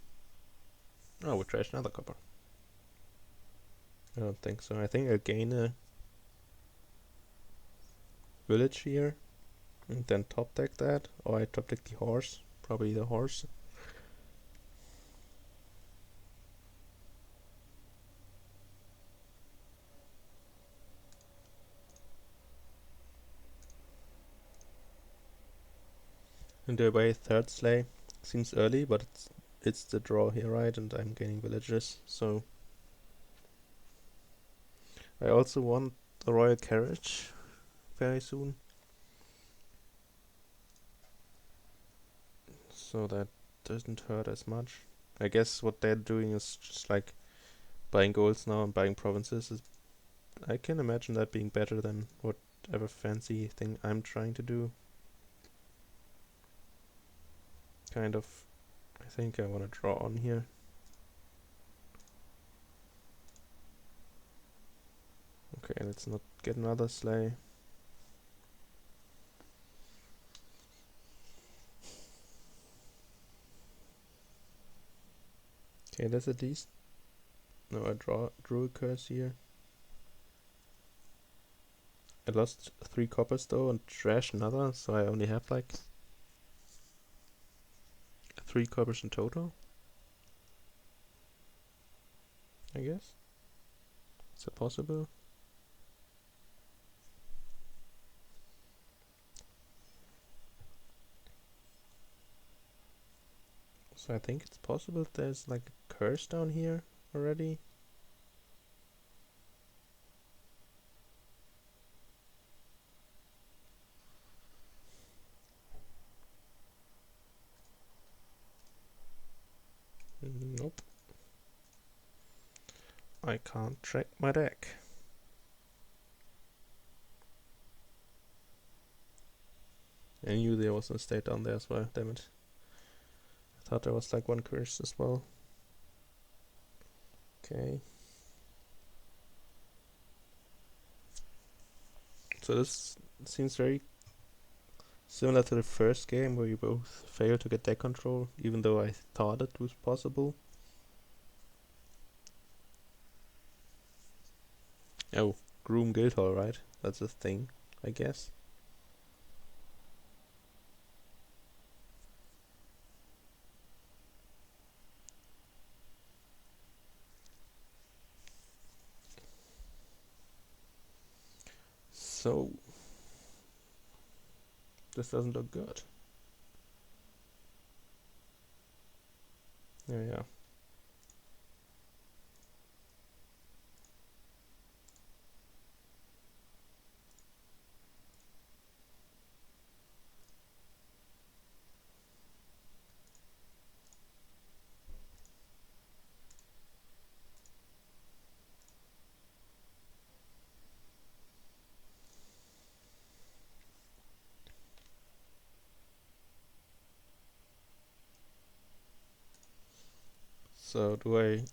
Oh, we trashed another copper. I don't think so. I think I'll gain a village here and then top deck that, or I top deck the horse. Probably the horse. And the way 3rd slay seems early, but it's the draw here, right? And I'm gaining villages, so I also want the royal carriage very soon, so that doesn't hurt as much. I guess what they're doing is just like buying golds now and buying provinces. I can imagine that being better than whatever fancy thing I'm trying to do. Kind of. I think I want to draw on here. Okay, let's not get another sleigh. Okay, that's at least. No, I drew a curse here. I lost 3 coppers though and trashed another, so I only have like 3 coppers in total. I guess. Is that possible? So I think it's possible there's like a curse down here already. Nope. I can't track my deck. I knew there was a state down there as well, damn it. I thought there was like 1 curse as well. Okay. So this seems very similar to the first game where you both failed to get deck control, even though I thought it was possible. Oh, Groom Guildhall, right? That's a thing, I guess. So this doesn't look good. Yeah. So do I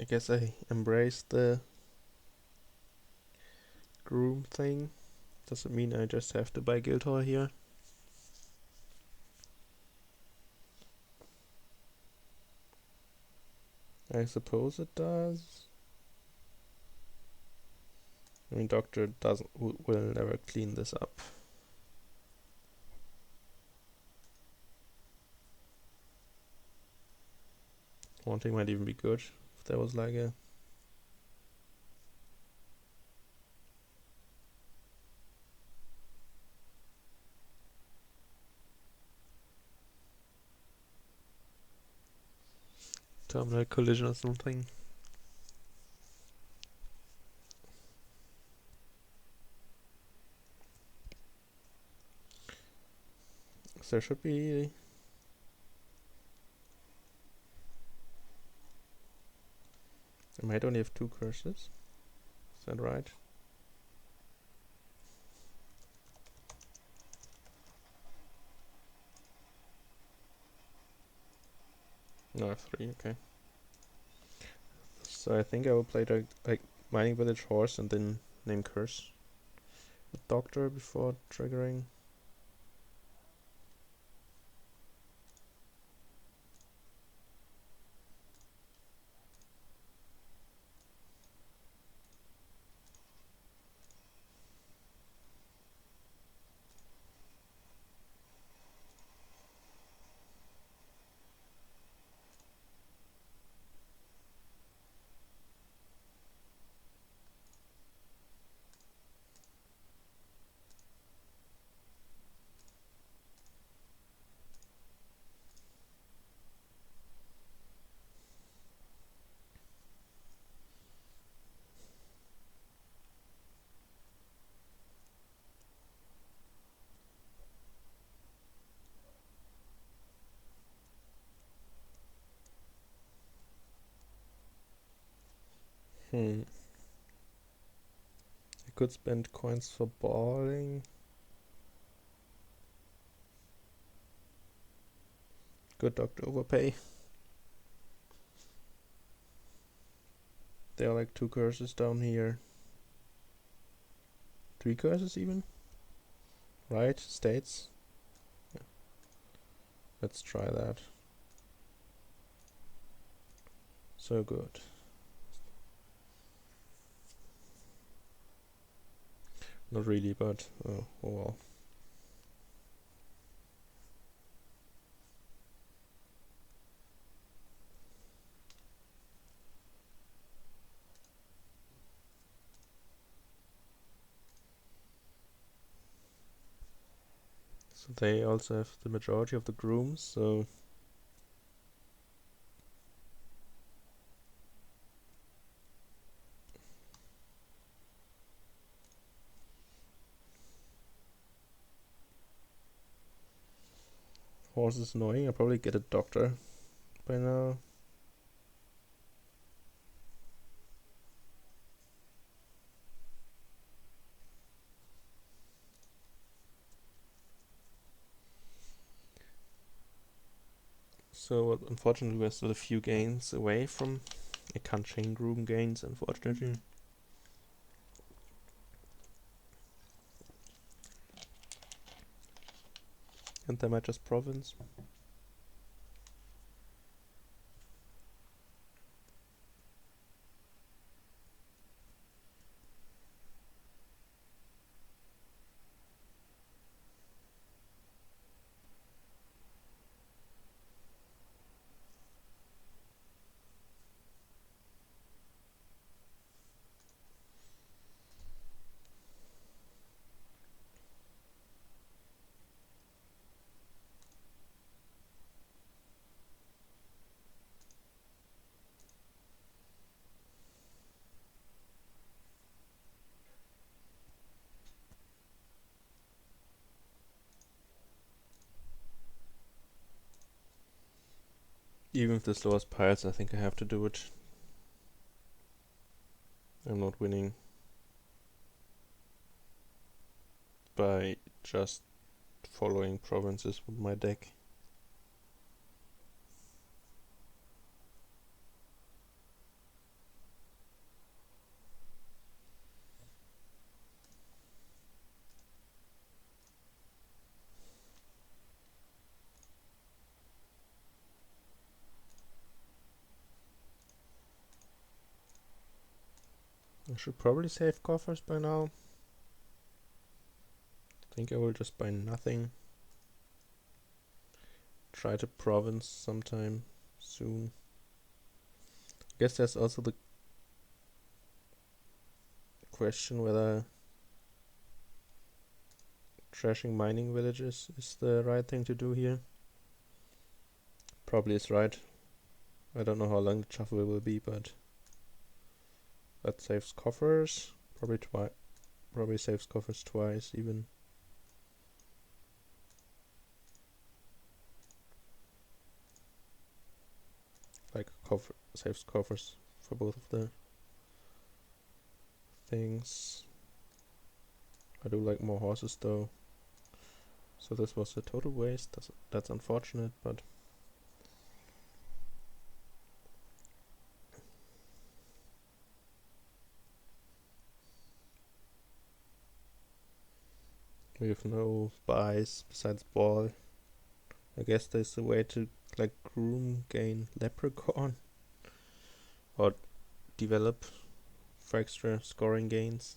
guess I embrace the Groom thing. Does it mean I just have to buy Guildhall here? I suppose it does. I mean, Doctor will never clean this up. Haunting might even be good if there was like a. Terminal collision or something. So there should be. I might only have 2 curses. Is that right? No, I have 3, okay. So I think I will play the like Mining Village Horse and then name curse the Doctor before triggering. I could spend coins for balling. Good dog to overpay. There are like 2 curses down here. 3 curses even? Right? States? Yeah. Let's try that. So good. Not really, but oh well. So they also have the majority of the grooms, so horse is annoying. I'll probably get a doctor by now. So unfortunately we're still a few gains away from... I can't chain groom gains, unfortunately. And they might just province. Even if this lowers piles, I think I have to do it. I'm not winning by just following provinces with my deck. I should probably save coffers by now. I think I will just buy nothing. Try to province sometime soon. I guess there's also the question whether trashing mining villages is the right thing to do here. Probably is right. I don't know how long the shuffle will be, but that saves coffers. Probably saves coffers twice even. Like saves coffers for both of the things. I do like more horses though. So this was a total waste. That's unfortunate, but we have no buys besides ball. I guess there's a way to like groom gain leprechaun or develop for extra scoring gains.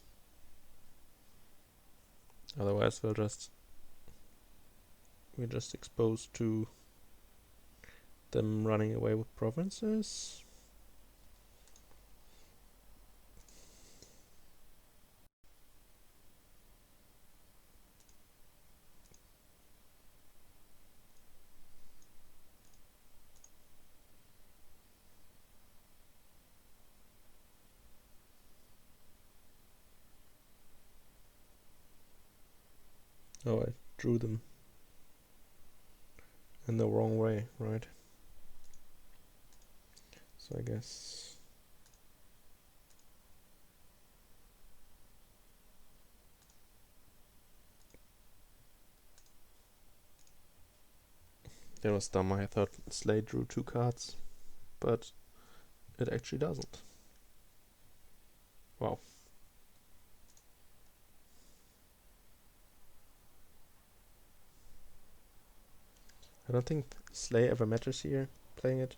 Otherwise we're just exposed to them running away with provinces. Oh, I drew them in the wrong way, right? So I guess That was dumb. I thought Slay drew 2 cards, but it actually doesn't. Wow. I don't think Slay ever matters here, playing it.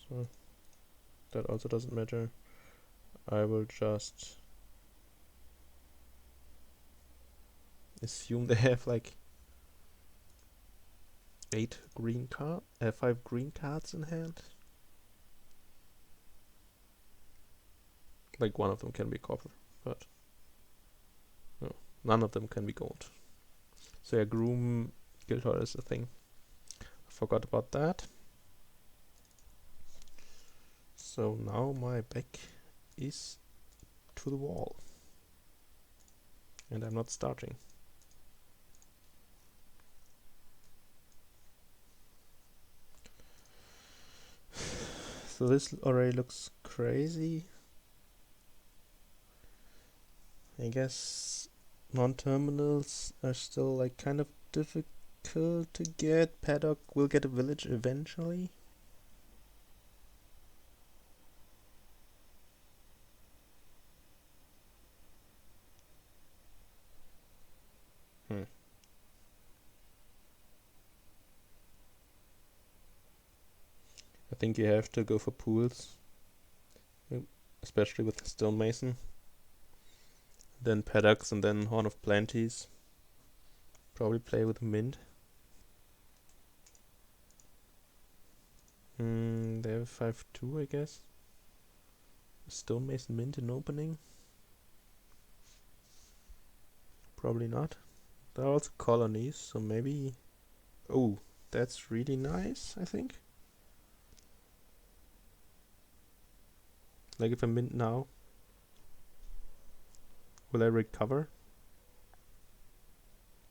So that also doesn't matter. I will just assume they have like 5 green cards in hand. Like one of them can be copper, but no, none of them can be gold. So yeah, Groom Guildhall is a thing. I forgot about that. So now my back is to the wall. And I'm not starting. So this already looks crazy. I guess non-terminals are still like kind of difficult to get. Paddock will get a village eventually. I think you have to go for pools, especially with the stonemason. Then paddocks and then Horn of Plenties. Probably play with mint. They have 5-2, I guess. Stonemason mint in opening. Probably not. There are also colonies, so maybe... Oh, that's really nice, I think. Like if I mint now, will I recover?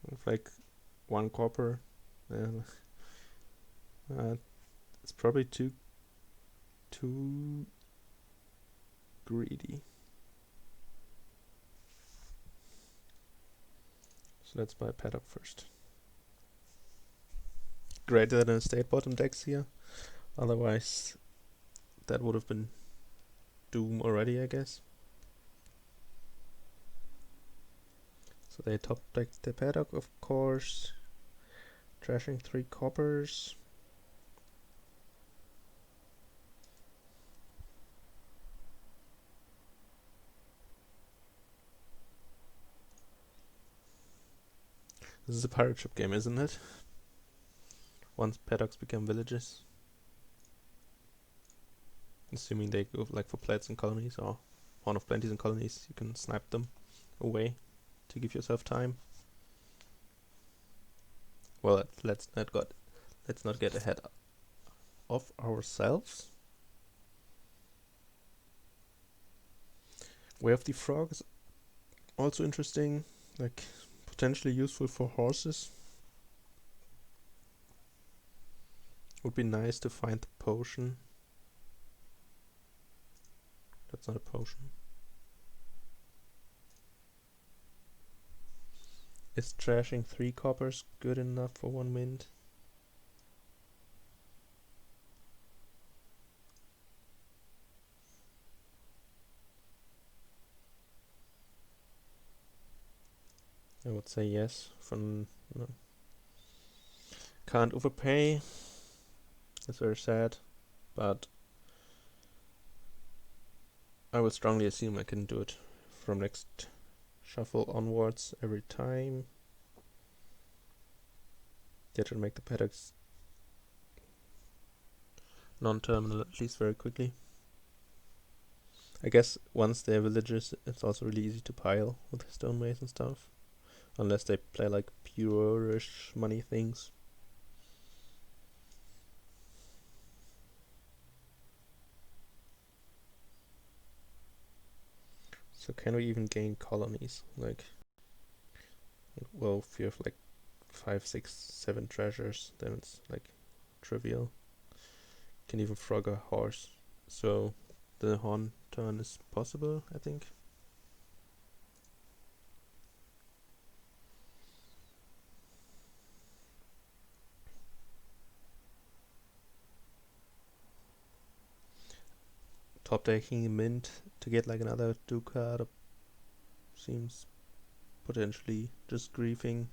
With like 1 copper, it's probably too greedy. So let's buy Paddock first. Greater than state bottom decks here. Otherwise, that would have been doom already, I guess. So they top deck the Paddock, of course. Trashing 3 coppers. This is a pirate ship game, isn't it? Once paddocks become villages. Assuming they go like for plates and colonies or Horn of Plenties and colonies, you can snipe them away to give yourself time. Well, let's not get ahead of ourselves. Way of the Frog is also interesting, like potentially useful for horses. Would be nice to find the potion. That's not a potion. Is trashing 3 coppers good enough for 1 mint? I would say yes. No. Can't overpay. That's very sad, but I will strongly assume I can do it from next shuffle onwards every time. That should make the paddocks non-terminal at least very quickly. I guess once they're villages, it's also really easy to pile with stonemason stuff, unless they play like pure-ish money things. So can we even gain colonies? Like, well, if you have like 5, 6, 7 treasures, then it's like trivial. Can even frog a horse. So the horn turn is possible, I think. top decking mint to get like another ducat seems potentially just griefing.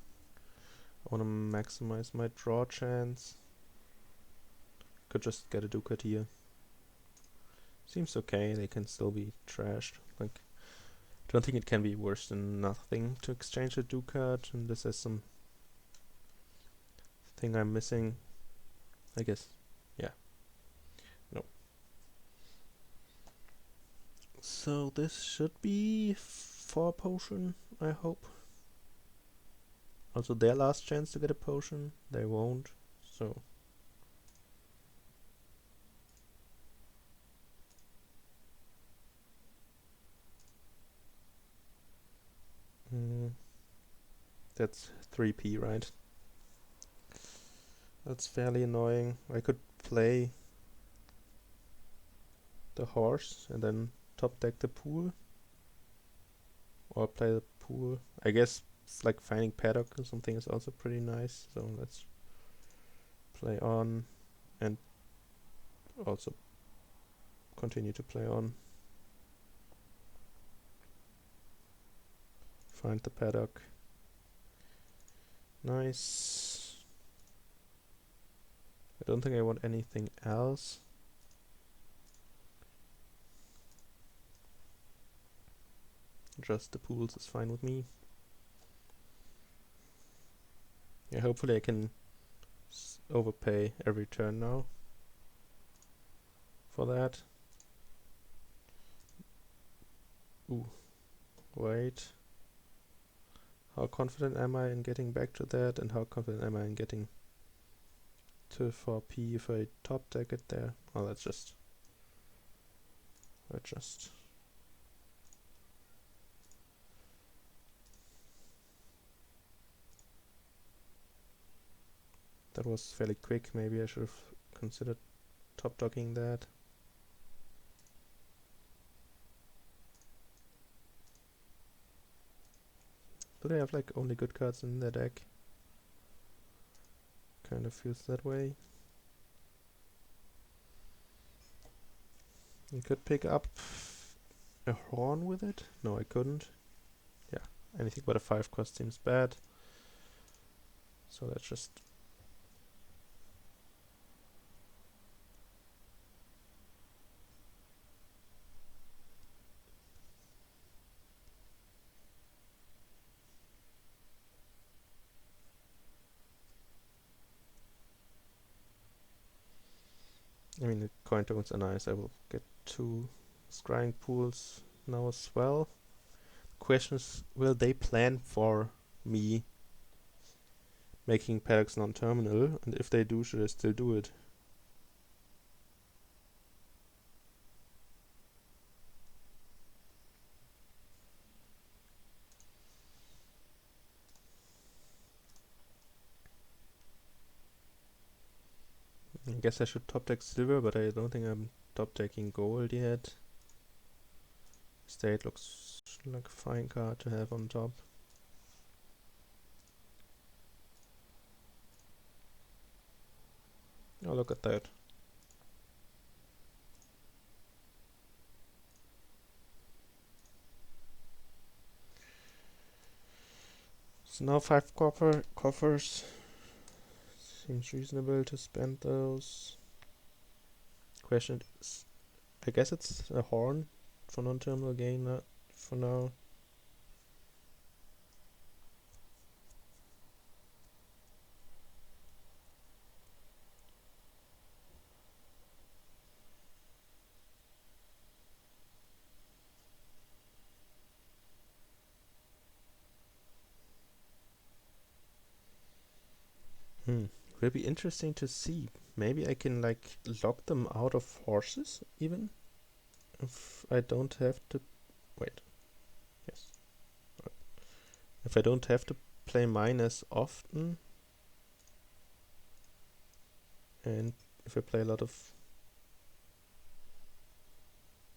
I want to maximize my draw chance. Could just get a ducat here. Seems okay, they can still be trashed. Like, don't think it can be worse than nothing to exchange a ducat, and this is some thing I'm missing, I guess. Yeah. No. So this should be 4 potion, I hope. Also their last chance to get a potion, they won't, so... That's 3p, right? That's fairly annoying. I could play the horse and then top deck the pool. Or play the pool. I guess it's like finding paddock or something is also pretty nice. So let's play on and also continue to play on. Find the paddock. Nice. I don't think I want anything else. Just the pools is fine with me. Yeah, hopefully I can overpay every turn now for that. Ooh, wait. How confident am I in getting back to that, and how confident am I in getting to 4p if I top deck it there? Oh, let's just... That was fairly quick, maybe I should have considered top docking that. Do they have like only good cards in their deck? Kind of feels that way. You could pick up a horn with it? No, I couldn't. Yeah, anything but a 5 cost seems bad. So let's just... I mean, the coin tokens are nice. I will get 2 scrying pools now as well. Question is, will they plan for me making paddocks non-terminal? And if they do, should I still do it? I guess I should top deck silver, but I don't think I'm top decking gold yet. State looks like a fine card to have on top. Oh, look at that. So now 5 coffers. Seems reasonable to spend those. Question is, I guess it's a horn for non-terminal gain for now. Will be interesting to see. Maybe I can like lock them out of horses even if I don't have to wait. Yes. If I don't have to play mine as often, and if I play a lot of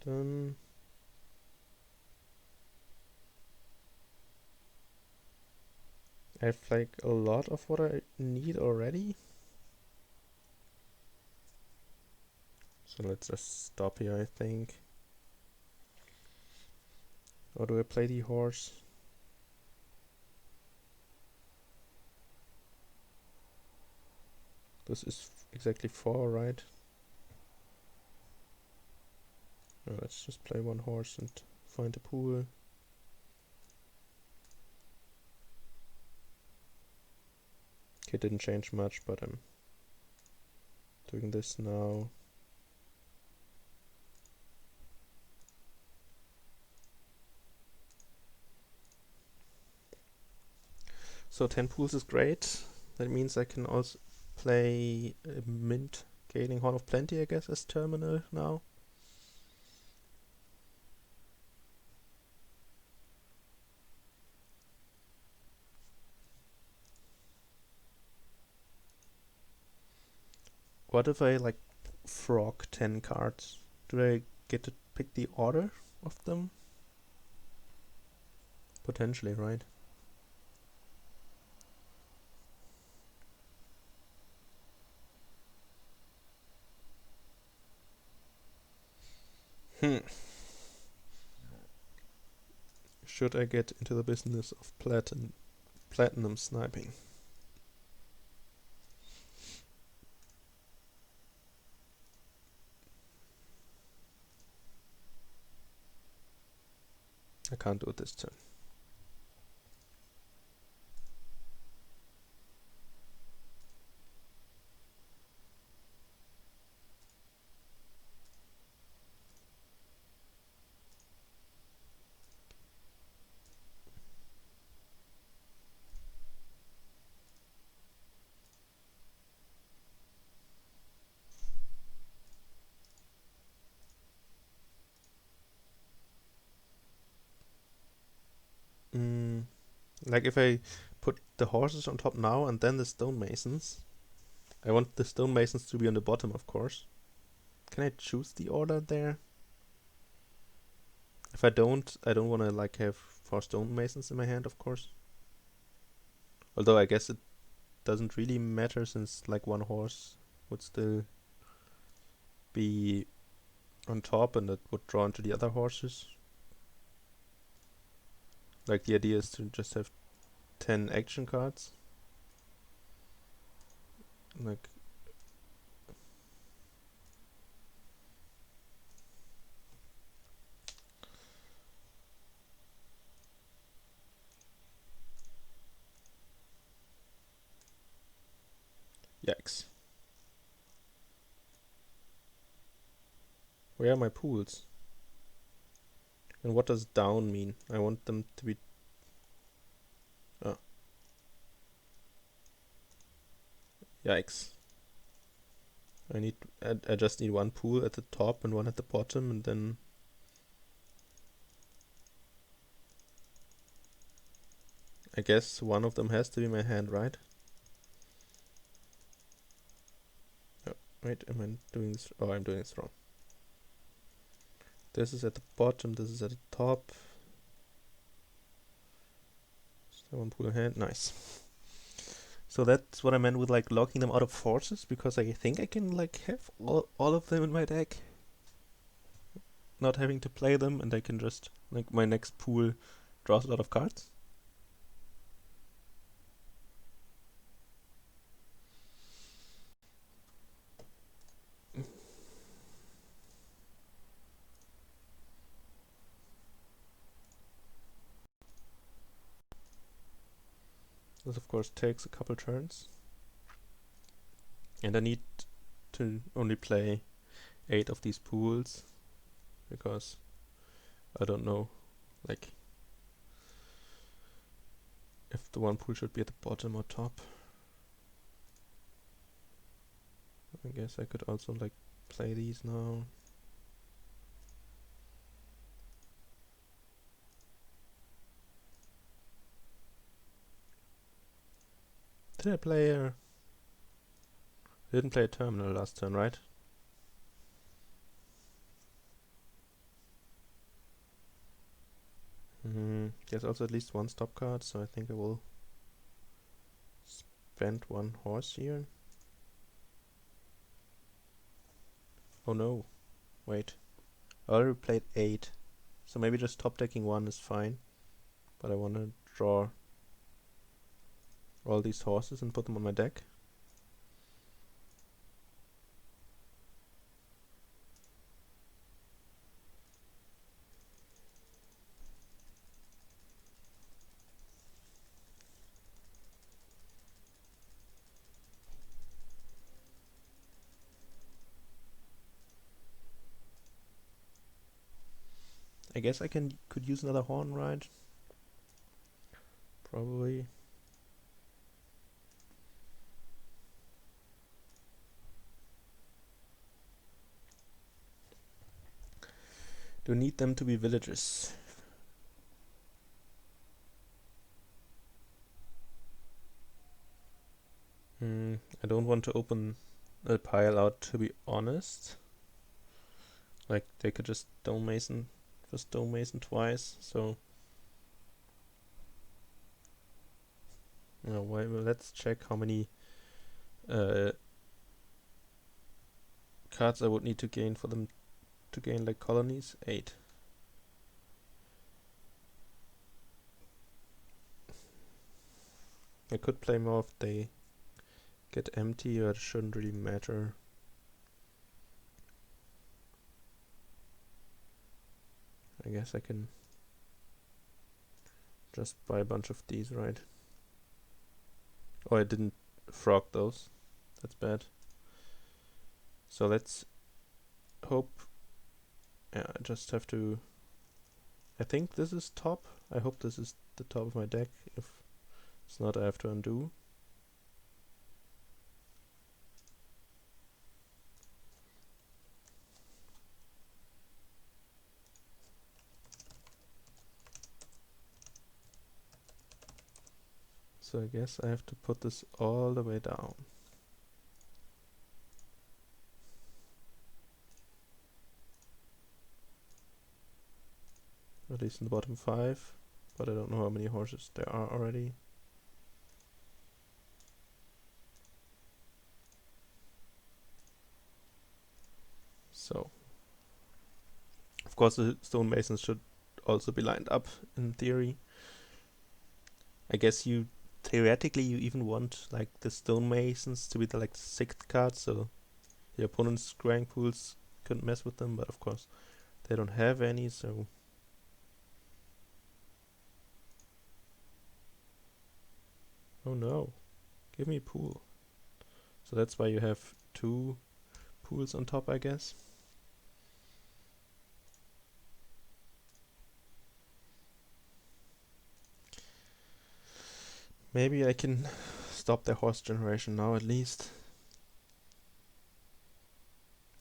them, I have like a lot of what I need already. So let's just stop here, I think. Or do I play the horse? This is exactly 4, right? No, let's just play one horse and find a pool. Okay, didn't change much, but I'm doing this now. So 10 pools is great. That means I can also play Mint Gaining Horn of Plenty, I guess, as terminal now. What if I like frog 10 cards? Do I get to pick the order of them? Potentially, right? Should I get into the business of platinum sniping? I can't do it this turn. Like if I put the horses on top now and then the stonemasons. I want the stonemasons to be on the bottom, of course. Can I choose the order there? If I don't want to like have 4 stonemasons in my hand, of course. Although I guess it doesn't really matter since like one horse would still be on top and it would draw into the other horses. Like the idea is to just have 10 action cards. Like yikes. Where are my pools? And what does down mean? I want them to be... Oh. Yikes. I just need one pool at the top and one at the bottom, and then... I guess one of them has to be my hand, right? Oh, wait, am I doing this? Oh, I'm doing this wrong. This is at the bottom, this is at the top. So one pool in hand, nice. So that's what I meant with like locking them out of forces, because I think I can like have all of them in my deck. Not having to play them, and I can just, like, my next pool draws a lot of cards. This of course takes a couple turns. And I need to only play 8 of these pools, because I don't know, like, if the one pool should be at the bottom or top. I guess I could also like play these now. Did I play a... I didn't play a terminal last turn, right? There's also at least one stop card, so I think I will spend one horse here. Oh no, wait. I already played 8. So maybe just top decking one is fine. But I want to draw all these horses and put them on my deck. I guess I could use another horn, right? Probably. Do need them to be villages. I don't want to open a pile out, to be honest. Like, they could just stonemason twice, so... well, let's check how many cards I would need to gain for them to gain, like, colonies. 8. I could play more if they get empty, but it shouldn't really matter. I guess I can just buy a bunch of these, right? Oh, I didn't frog those. That's bad. So let's hope... Yeah, I just have to... I think this is top. I hope this is the top of my deck. If it's not, I have to undo. So I guess I have to put this all the way down. At least in the bottom 5. But I don't know how many horses there are already. So, of course the stonemasons should also be lined up in theory. I guess theoretically you even want like the stonemasons to be the 6th card, so the opponent's scrying pools couldn't mess with them, but of course they don't have any, so... Oh no, give me a pool. So that's why you have 2 pools on top, I guess. Maybe I can stop the horse generation now at least.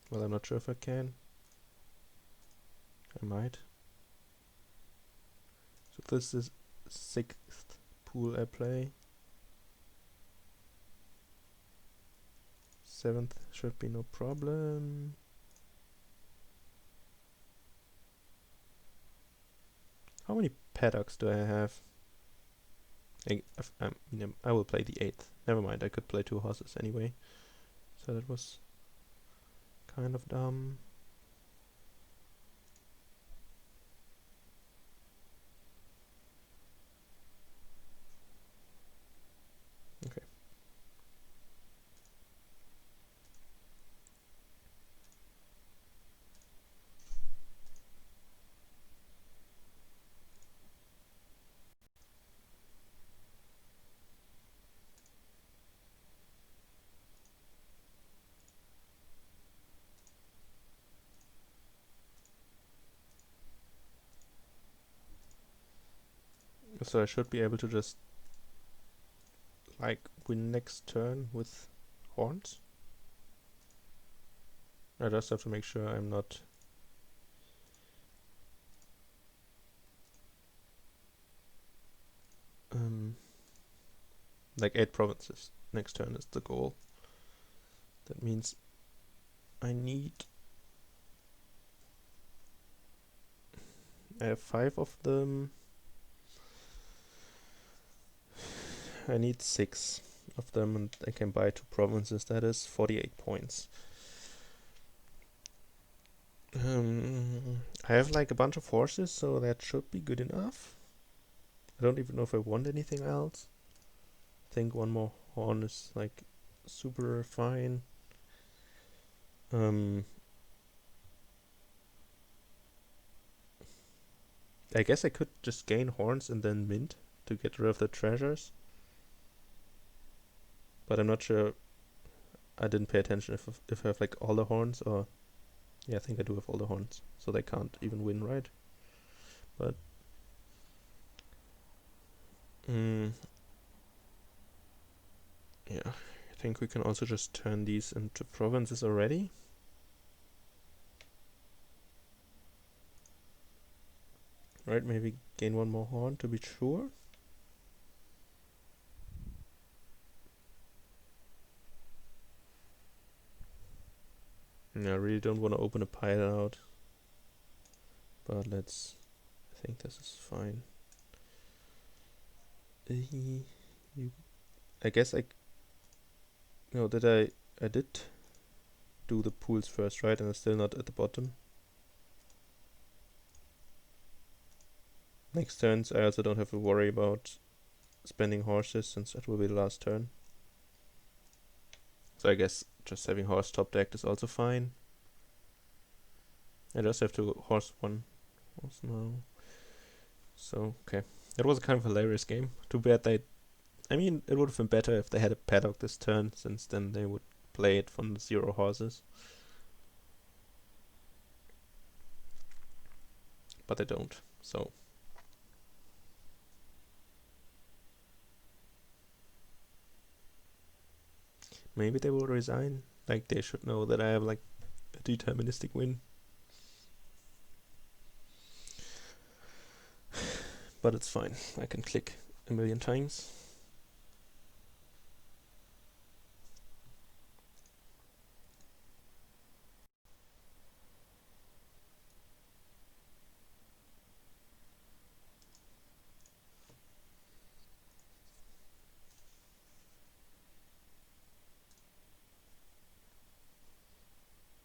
Well, I'm not sure if I can. I might. So this is 6th pool I play. 7th should be no problem. How many paddocks do I have? I will play the 8th. Never mind, I could play 2 horses anyway. So that was kind of dumb. Okay. So I should be able to just win next turn with horns. I just have to make sure I'm not like 8 provinces next turn is the goal. That means I have 5 of them. I need 6 of them and I can buy 2 provinces. That is 48 points. I have like a bunch of horses, so that should be good enough. I don't even know if I want anything else. I think one more horn is like super fine. I guess I could just gain horns and then mint to get rid of the treasures. But I'm not sure. I didn't pay attention if I have like all the horns or... Yeah, I think I do have all the horns. So they can't even win, right? But... yeah, I think we can also just turn these into provinces already. Right, maybe gain one more horn to be sure. I really don't want to open a pile out. But let's... I think this is fine. I guess I... No, I did do the pools first, right? And I'm still not at the bottom. Next turns, I also don't have to worry about spending horses, since that will be the last turn. So I guess just having horse top decked is also fine. I just have to horse one horse now. So, okay. It was a kind of hilarious game. Too bad they... I mean, it would have been better if they had a paddock this turn, since then they would play it from the 0 horses. But they don't, so... Maybe they will resign. Like, they should know that I have, like, a deterministic win. But it's fine. I can click a million times.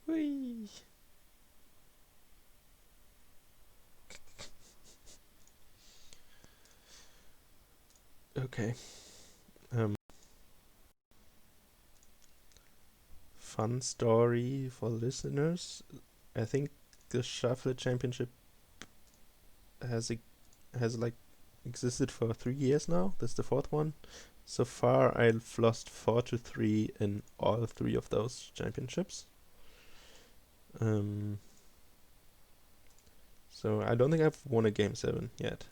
Whee! Okay. Fun story for listeners. I think the Shuffle Championship has like existed for 3 years now. That's the 4th one. So far, I've lost 4-3 in all 3 of those championships. So I don't think I've won a game 7 yet.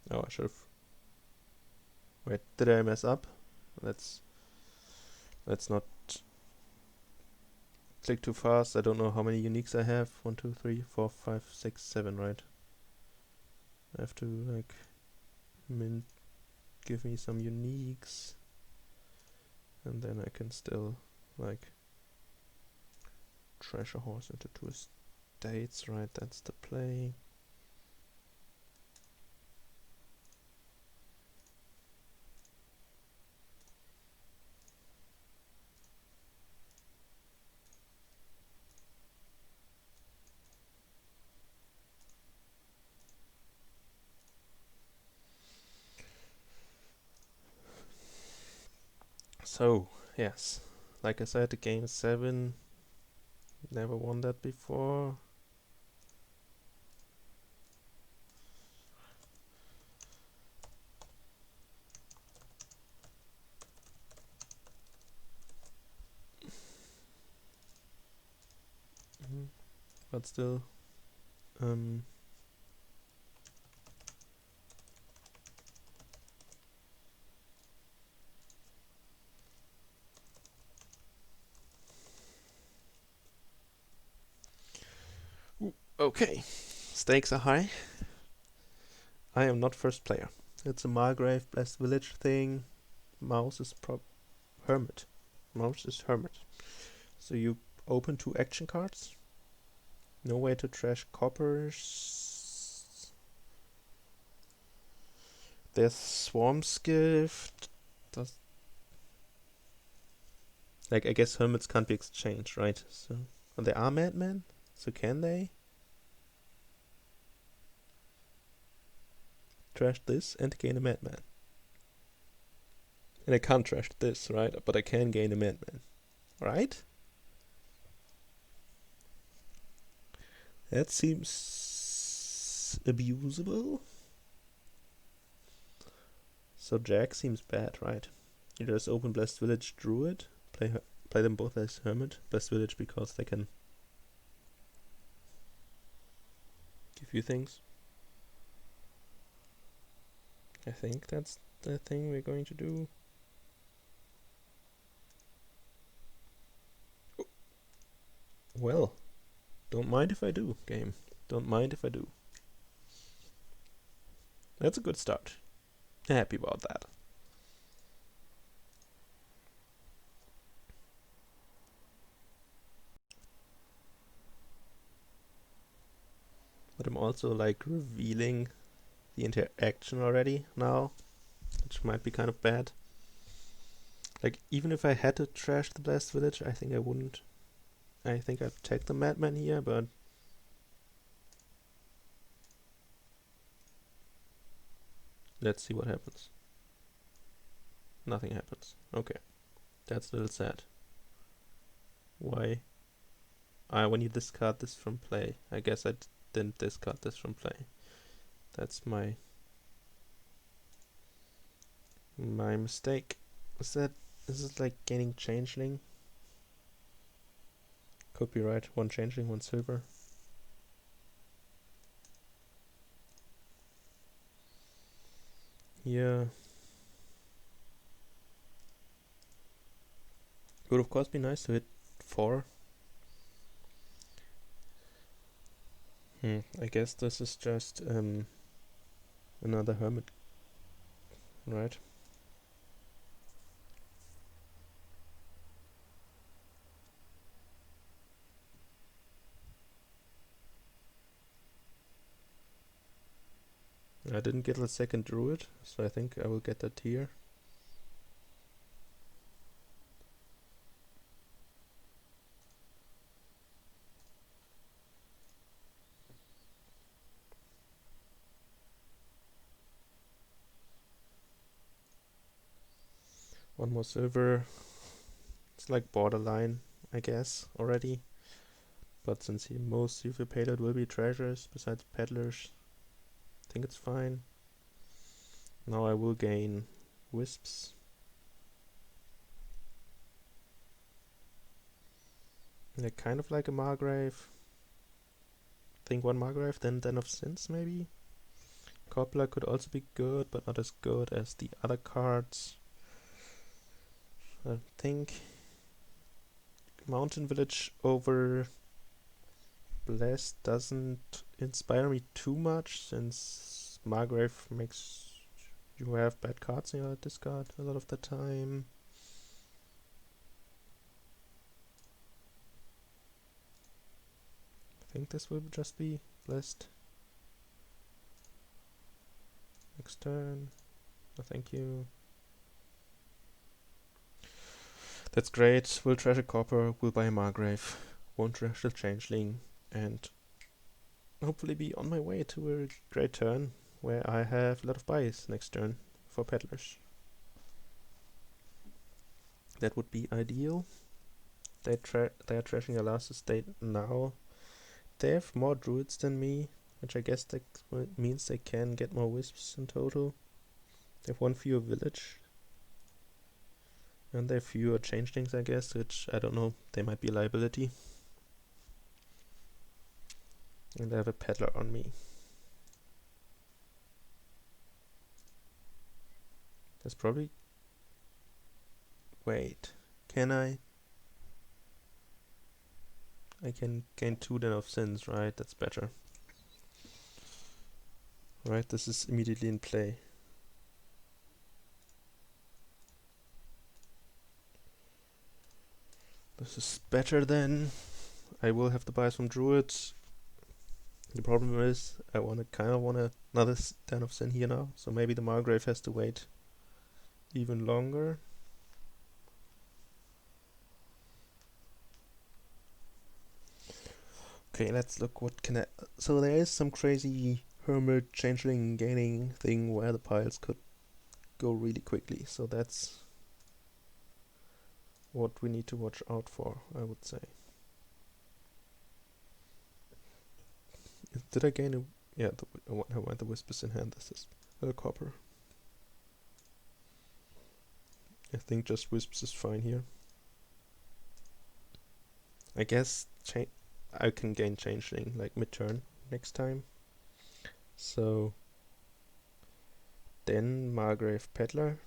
Oh, I should have... Wait, did I mess up? Let's not click too fast. I don't know how many uniques I have. 1, 2, 3, 4, 5, 6, 7, right? I have to, like, give me some uniques. And then I can still, like, trash a horse into 2 estates, right? That's the play. So, yes, like I said, the game 7, never won that before. But still, okay, stakes are high. I am not first player. It's a Margrave Blessed Village thing. Mouse is hermit. Mouse is hermit. So you open 2 action cards. No way to trash coppers. There's Swarm's Gift. Like, I guess hermits can't be exchanged, right? So, they are madmen, so can they trash this and gain a madman? And I can't trash this, right? But I can gain a madman, right? That seems abusable. So Jack seems bad, right? You just open Blessed Village Druid, play them both as Hermit. Blessed Village because they can give you things. I think that's the thing we're going to do. Well, don't mind if I do, game. Don't mind if I do. That's a good start. Happy about that. But I'm also like revealing the interaction already now, which might be kind of bad. Like, even if I had to trash the Blessed Village, I think I wouldn't. I think I'd take the Madman here, but let's see what happens. Nothing happens. Okay. That's a little sad. Why? When you discard this from play. I guess I didn't discard this from play. That's my mistake. Is it like gaining changeling? Could be right. 1 changeling, 1 silver. Yeah. Would of course be nice to hit 4. I guess this is just another hermit, right? I didn't get the second druid, so I think I will get that here. One more silver. It's like borderline, I guess, already. But since most of your payload will be treasures, besides peddlers, I think it's fine. Now I will gain wisps. They're kind of like a Margrave. I think 1 Margrave, then Den of Sins maybe? Cobbler could also be good, but not as good as the other cards. I think Mountain Village over Blessed doesn't inspire me too much, since Margrave makes you have bad cards in your discard a lot of the time. I think this will just be Blessed. Next turn. No, thank you. That's great. We'll trash a copper, we'll buy a Margrave, won't trash the changeling, and hopefully be on my way to a great turn where I have a lot of buys next turn for peddlers. That would be ideal. They are trashing a last estate now. They have more druids than me, which I guess that means they can get more wisps in total. They have 1 fewer village. And they have fewer changelings, I guess, which, I don't know, they might be a liability. And I have a peddler on me. That's probably... Wait, can I? I can gain 2 Den of Sins, right? That's better. Right, this is immediately in play. This is better than I will have to buy some druids. The problem is I kind of want another Den of Sin here now, so maybe the Margrave has to wait even longer. Okay, let's look what can I... So there is some crazy hermit changeling gaining thing where the piles could go really quickly, so that's what we need to watch out for, I would say. Did I gain a... Yeah, I want the Whispers in hand. This is a copper. I think just Wisps is fine here. I guess I can gain Changeling like mid-turn next time. So then Margrave Peddler.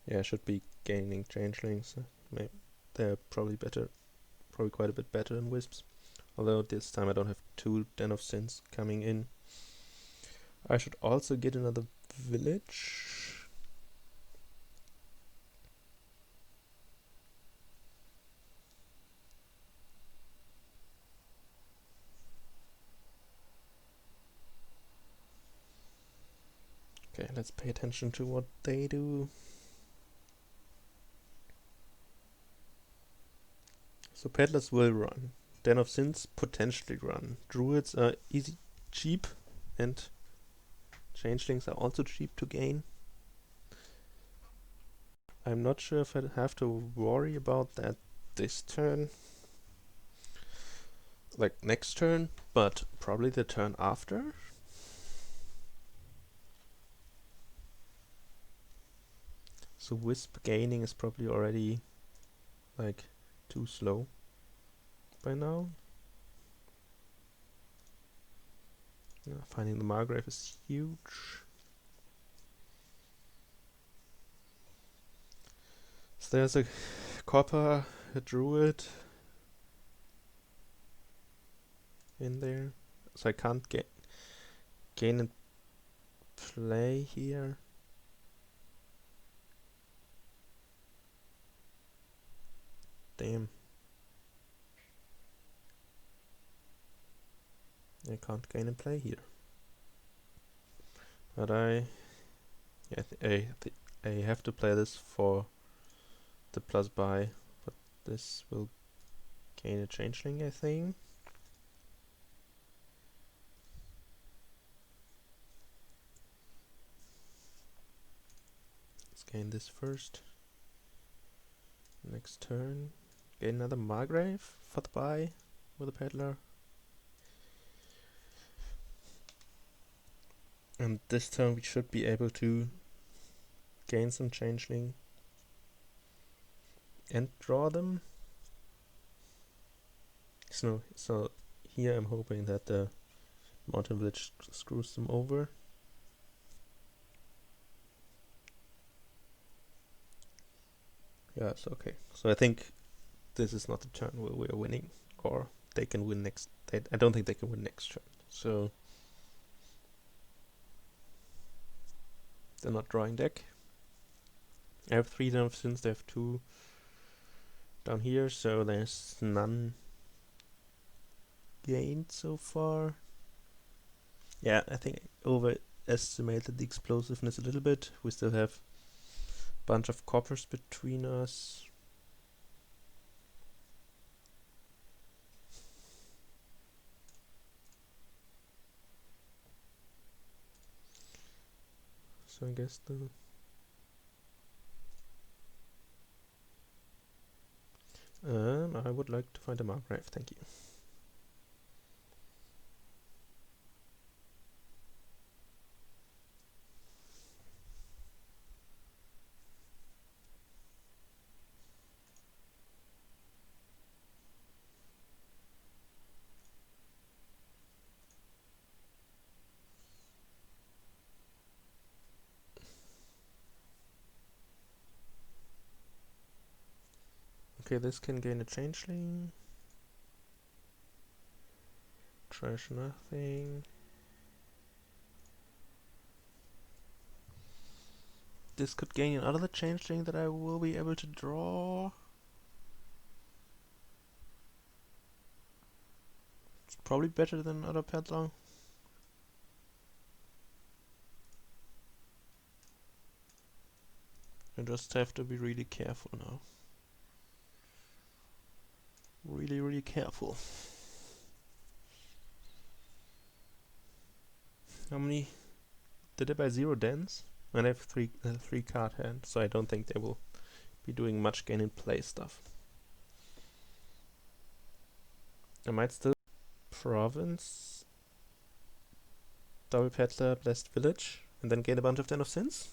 Yeah, I should be gaining Changelings. They're probably quite a bit better than Wisps. Although this time I don't have 2 Den of Sins coming in. I should also get another village. Okay, let's pay attention to what they do. So Peddlers will run. Den of Sins potentially run. Druids are easy, cheap, and Changelings are also cheap to gain. I'm not sure if I have to worry about that this turn. Like next turn, but probably the turn after. So Wisp gaining is probably already like too slow by now. Yeah, finding the Margrave is huge. So there's a copper, a druid in there. So I can't gain and play here. Damn. I can't gain and play here. But I have to play this for the plus buy, but this will gain a changeling, I think. Let's gain this first. Next turn, gain another Margrave for the buy with a Peddler. And this turn we should be able to gain some changeling and draw them. So here I'm hoping that the mountain village screws them over. Yes, okay. So I think this is not the turn where we are winning, or they can win next. I don't think they can win next turn. So they're not drawing deck. I have 3 down since they have 2 down here, so there's none gained so far. Yeah, I think I overestimated the explosiveness a little bit. We still have a bunch of coppers between us. So I guess I would like to find a Margrave, thank you. Okay, this can gain a changeling. Trash nothing. this could gain another changeling that I will be able to draw. It's probably better than other peddler. I just have to be really careful now. Really, really careful. How many? Did I buy 0 dens? And I have 3 card hand, so I don't think they will be doing much gain in play stuff. I might still province, double peddler, blessed village, and then gain a bunch of Den of Sins.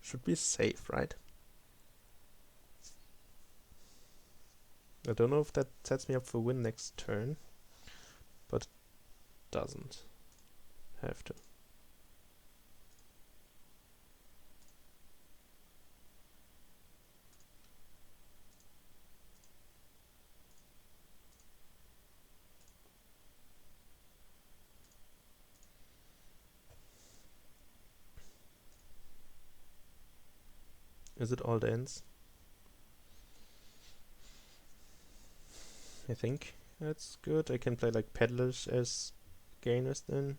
Should be safe, right? I don't know if that sets me up for win next turn, but it doesn't have to. Is it all the ends? I think that's good. I can play like peddlers as gainers then.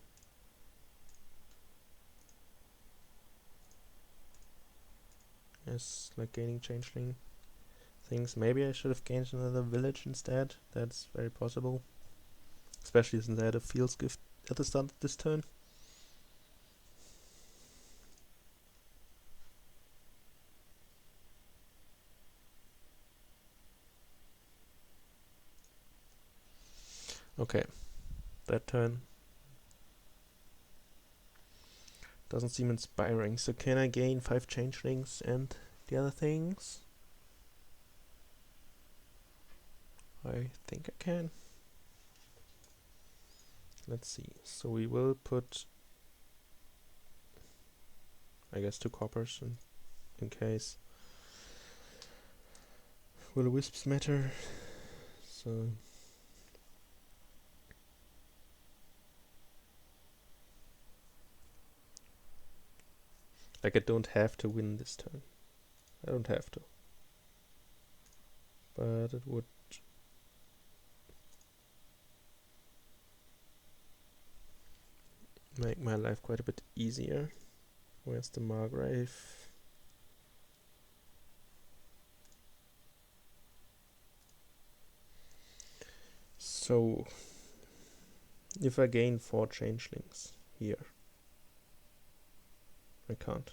As like gaining changeling things. Maybe I should have gained another village instead. That's very possible. Especially since I had a Fields gift at the start of this turn. Okay, that turn doesn't seem inspiring. So can I gain 5 changelings and the other things? I think I can. Let's see. So we will put, I guess, 2 coppers in case. Will wisps matter? So like I don't have to win this turn. I don't have to. But it would make my life quite a bit easier. Where's the Margrave? So if I gain 4 changelings here, I can't.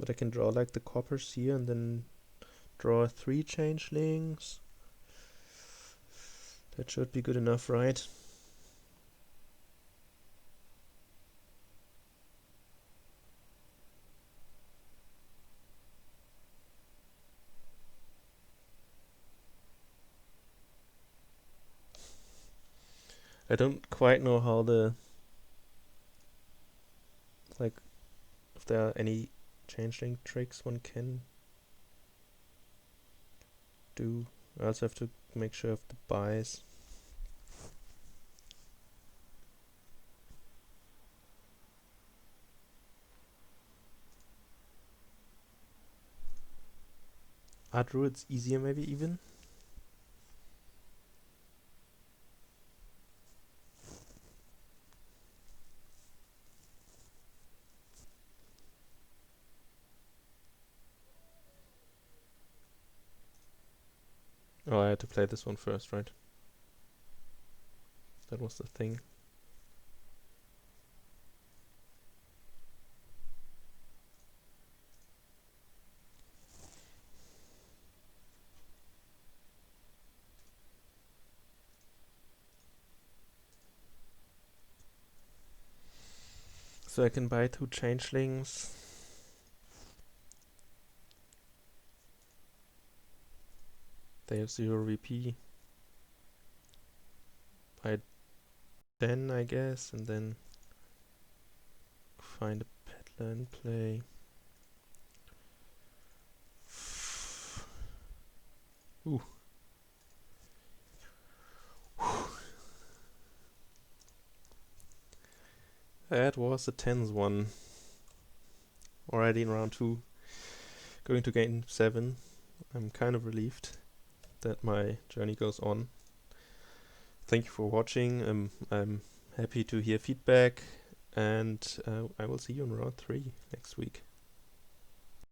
But I can draw like the coppers here and then draw 3 changelings. That should be good enough, right? I don't quite know how like, if there are any changeling tricks one can do. I also have to make sure of the buys. Art Druid's easier maybe even. Oh, I had to play this one first, right? That was the thing. So I can buy 2 changelings. They have 0 VP. Buy 10, I guess, and then find a peddler and play. Ooh. That was a tense one. Already in round 2. Going to game 7. I'm kind of relieved that my journey goes on. Thank you for watching. I'm happy to hear feedback, and I will see you in round 3 next week.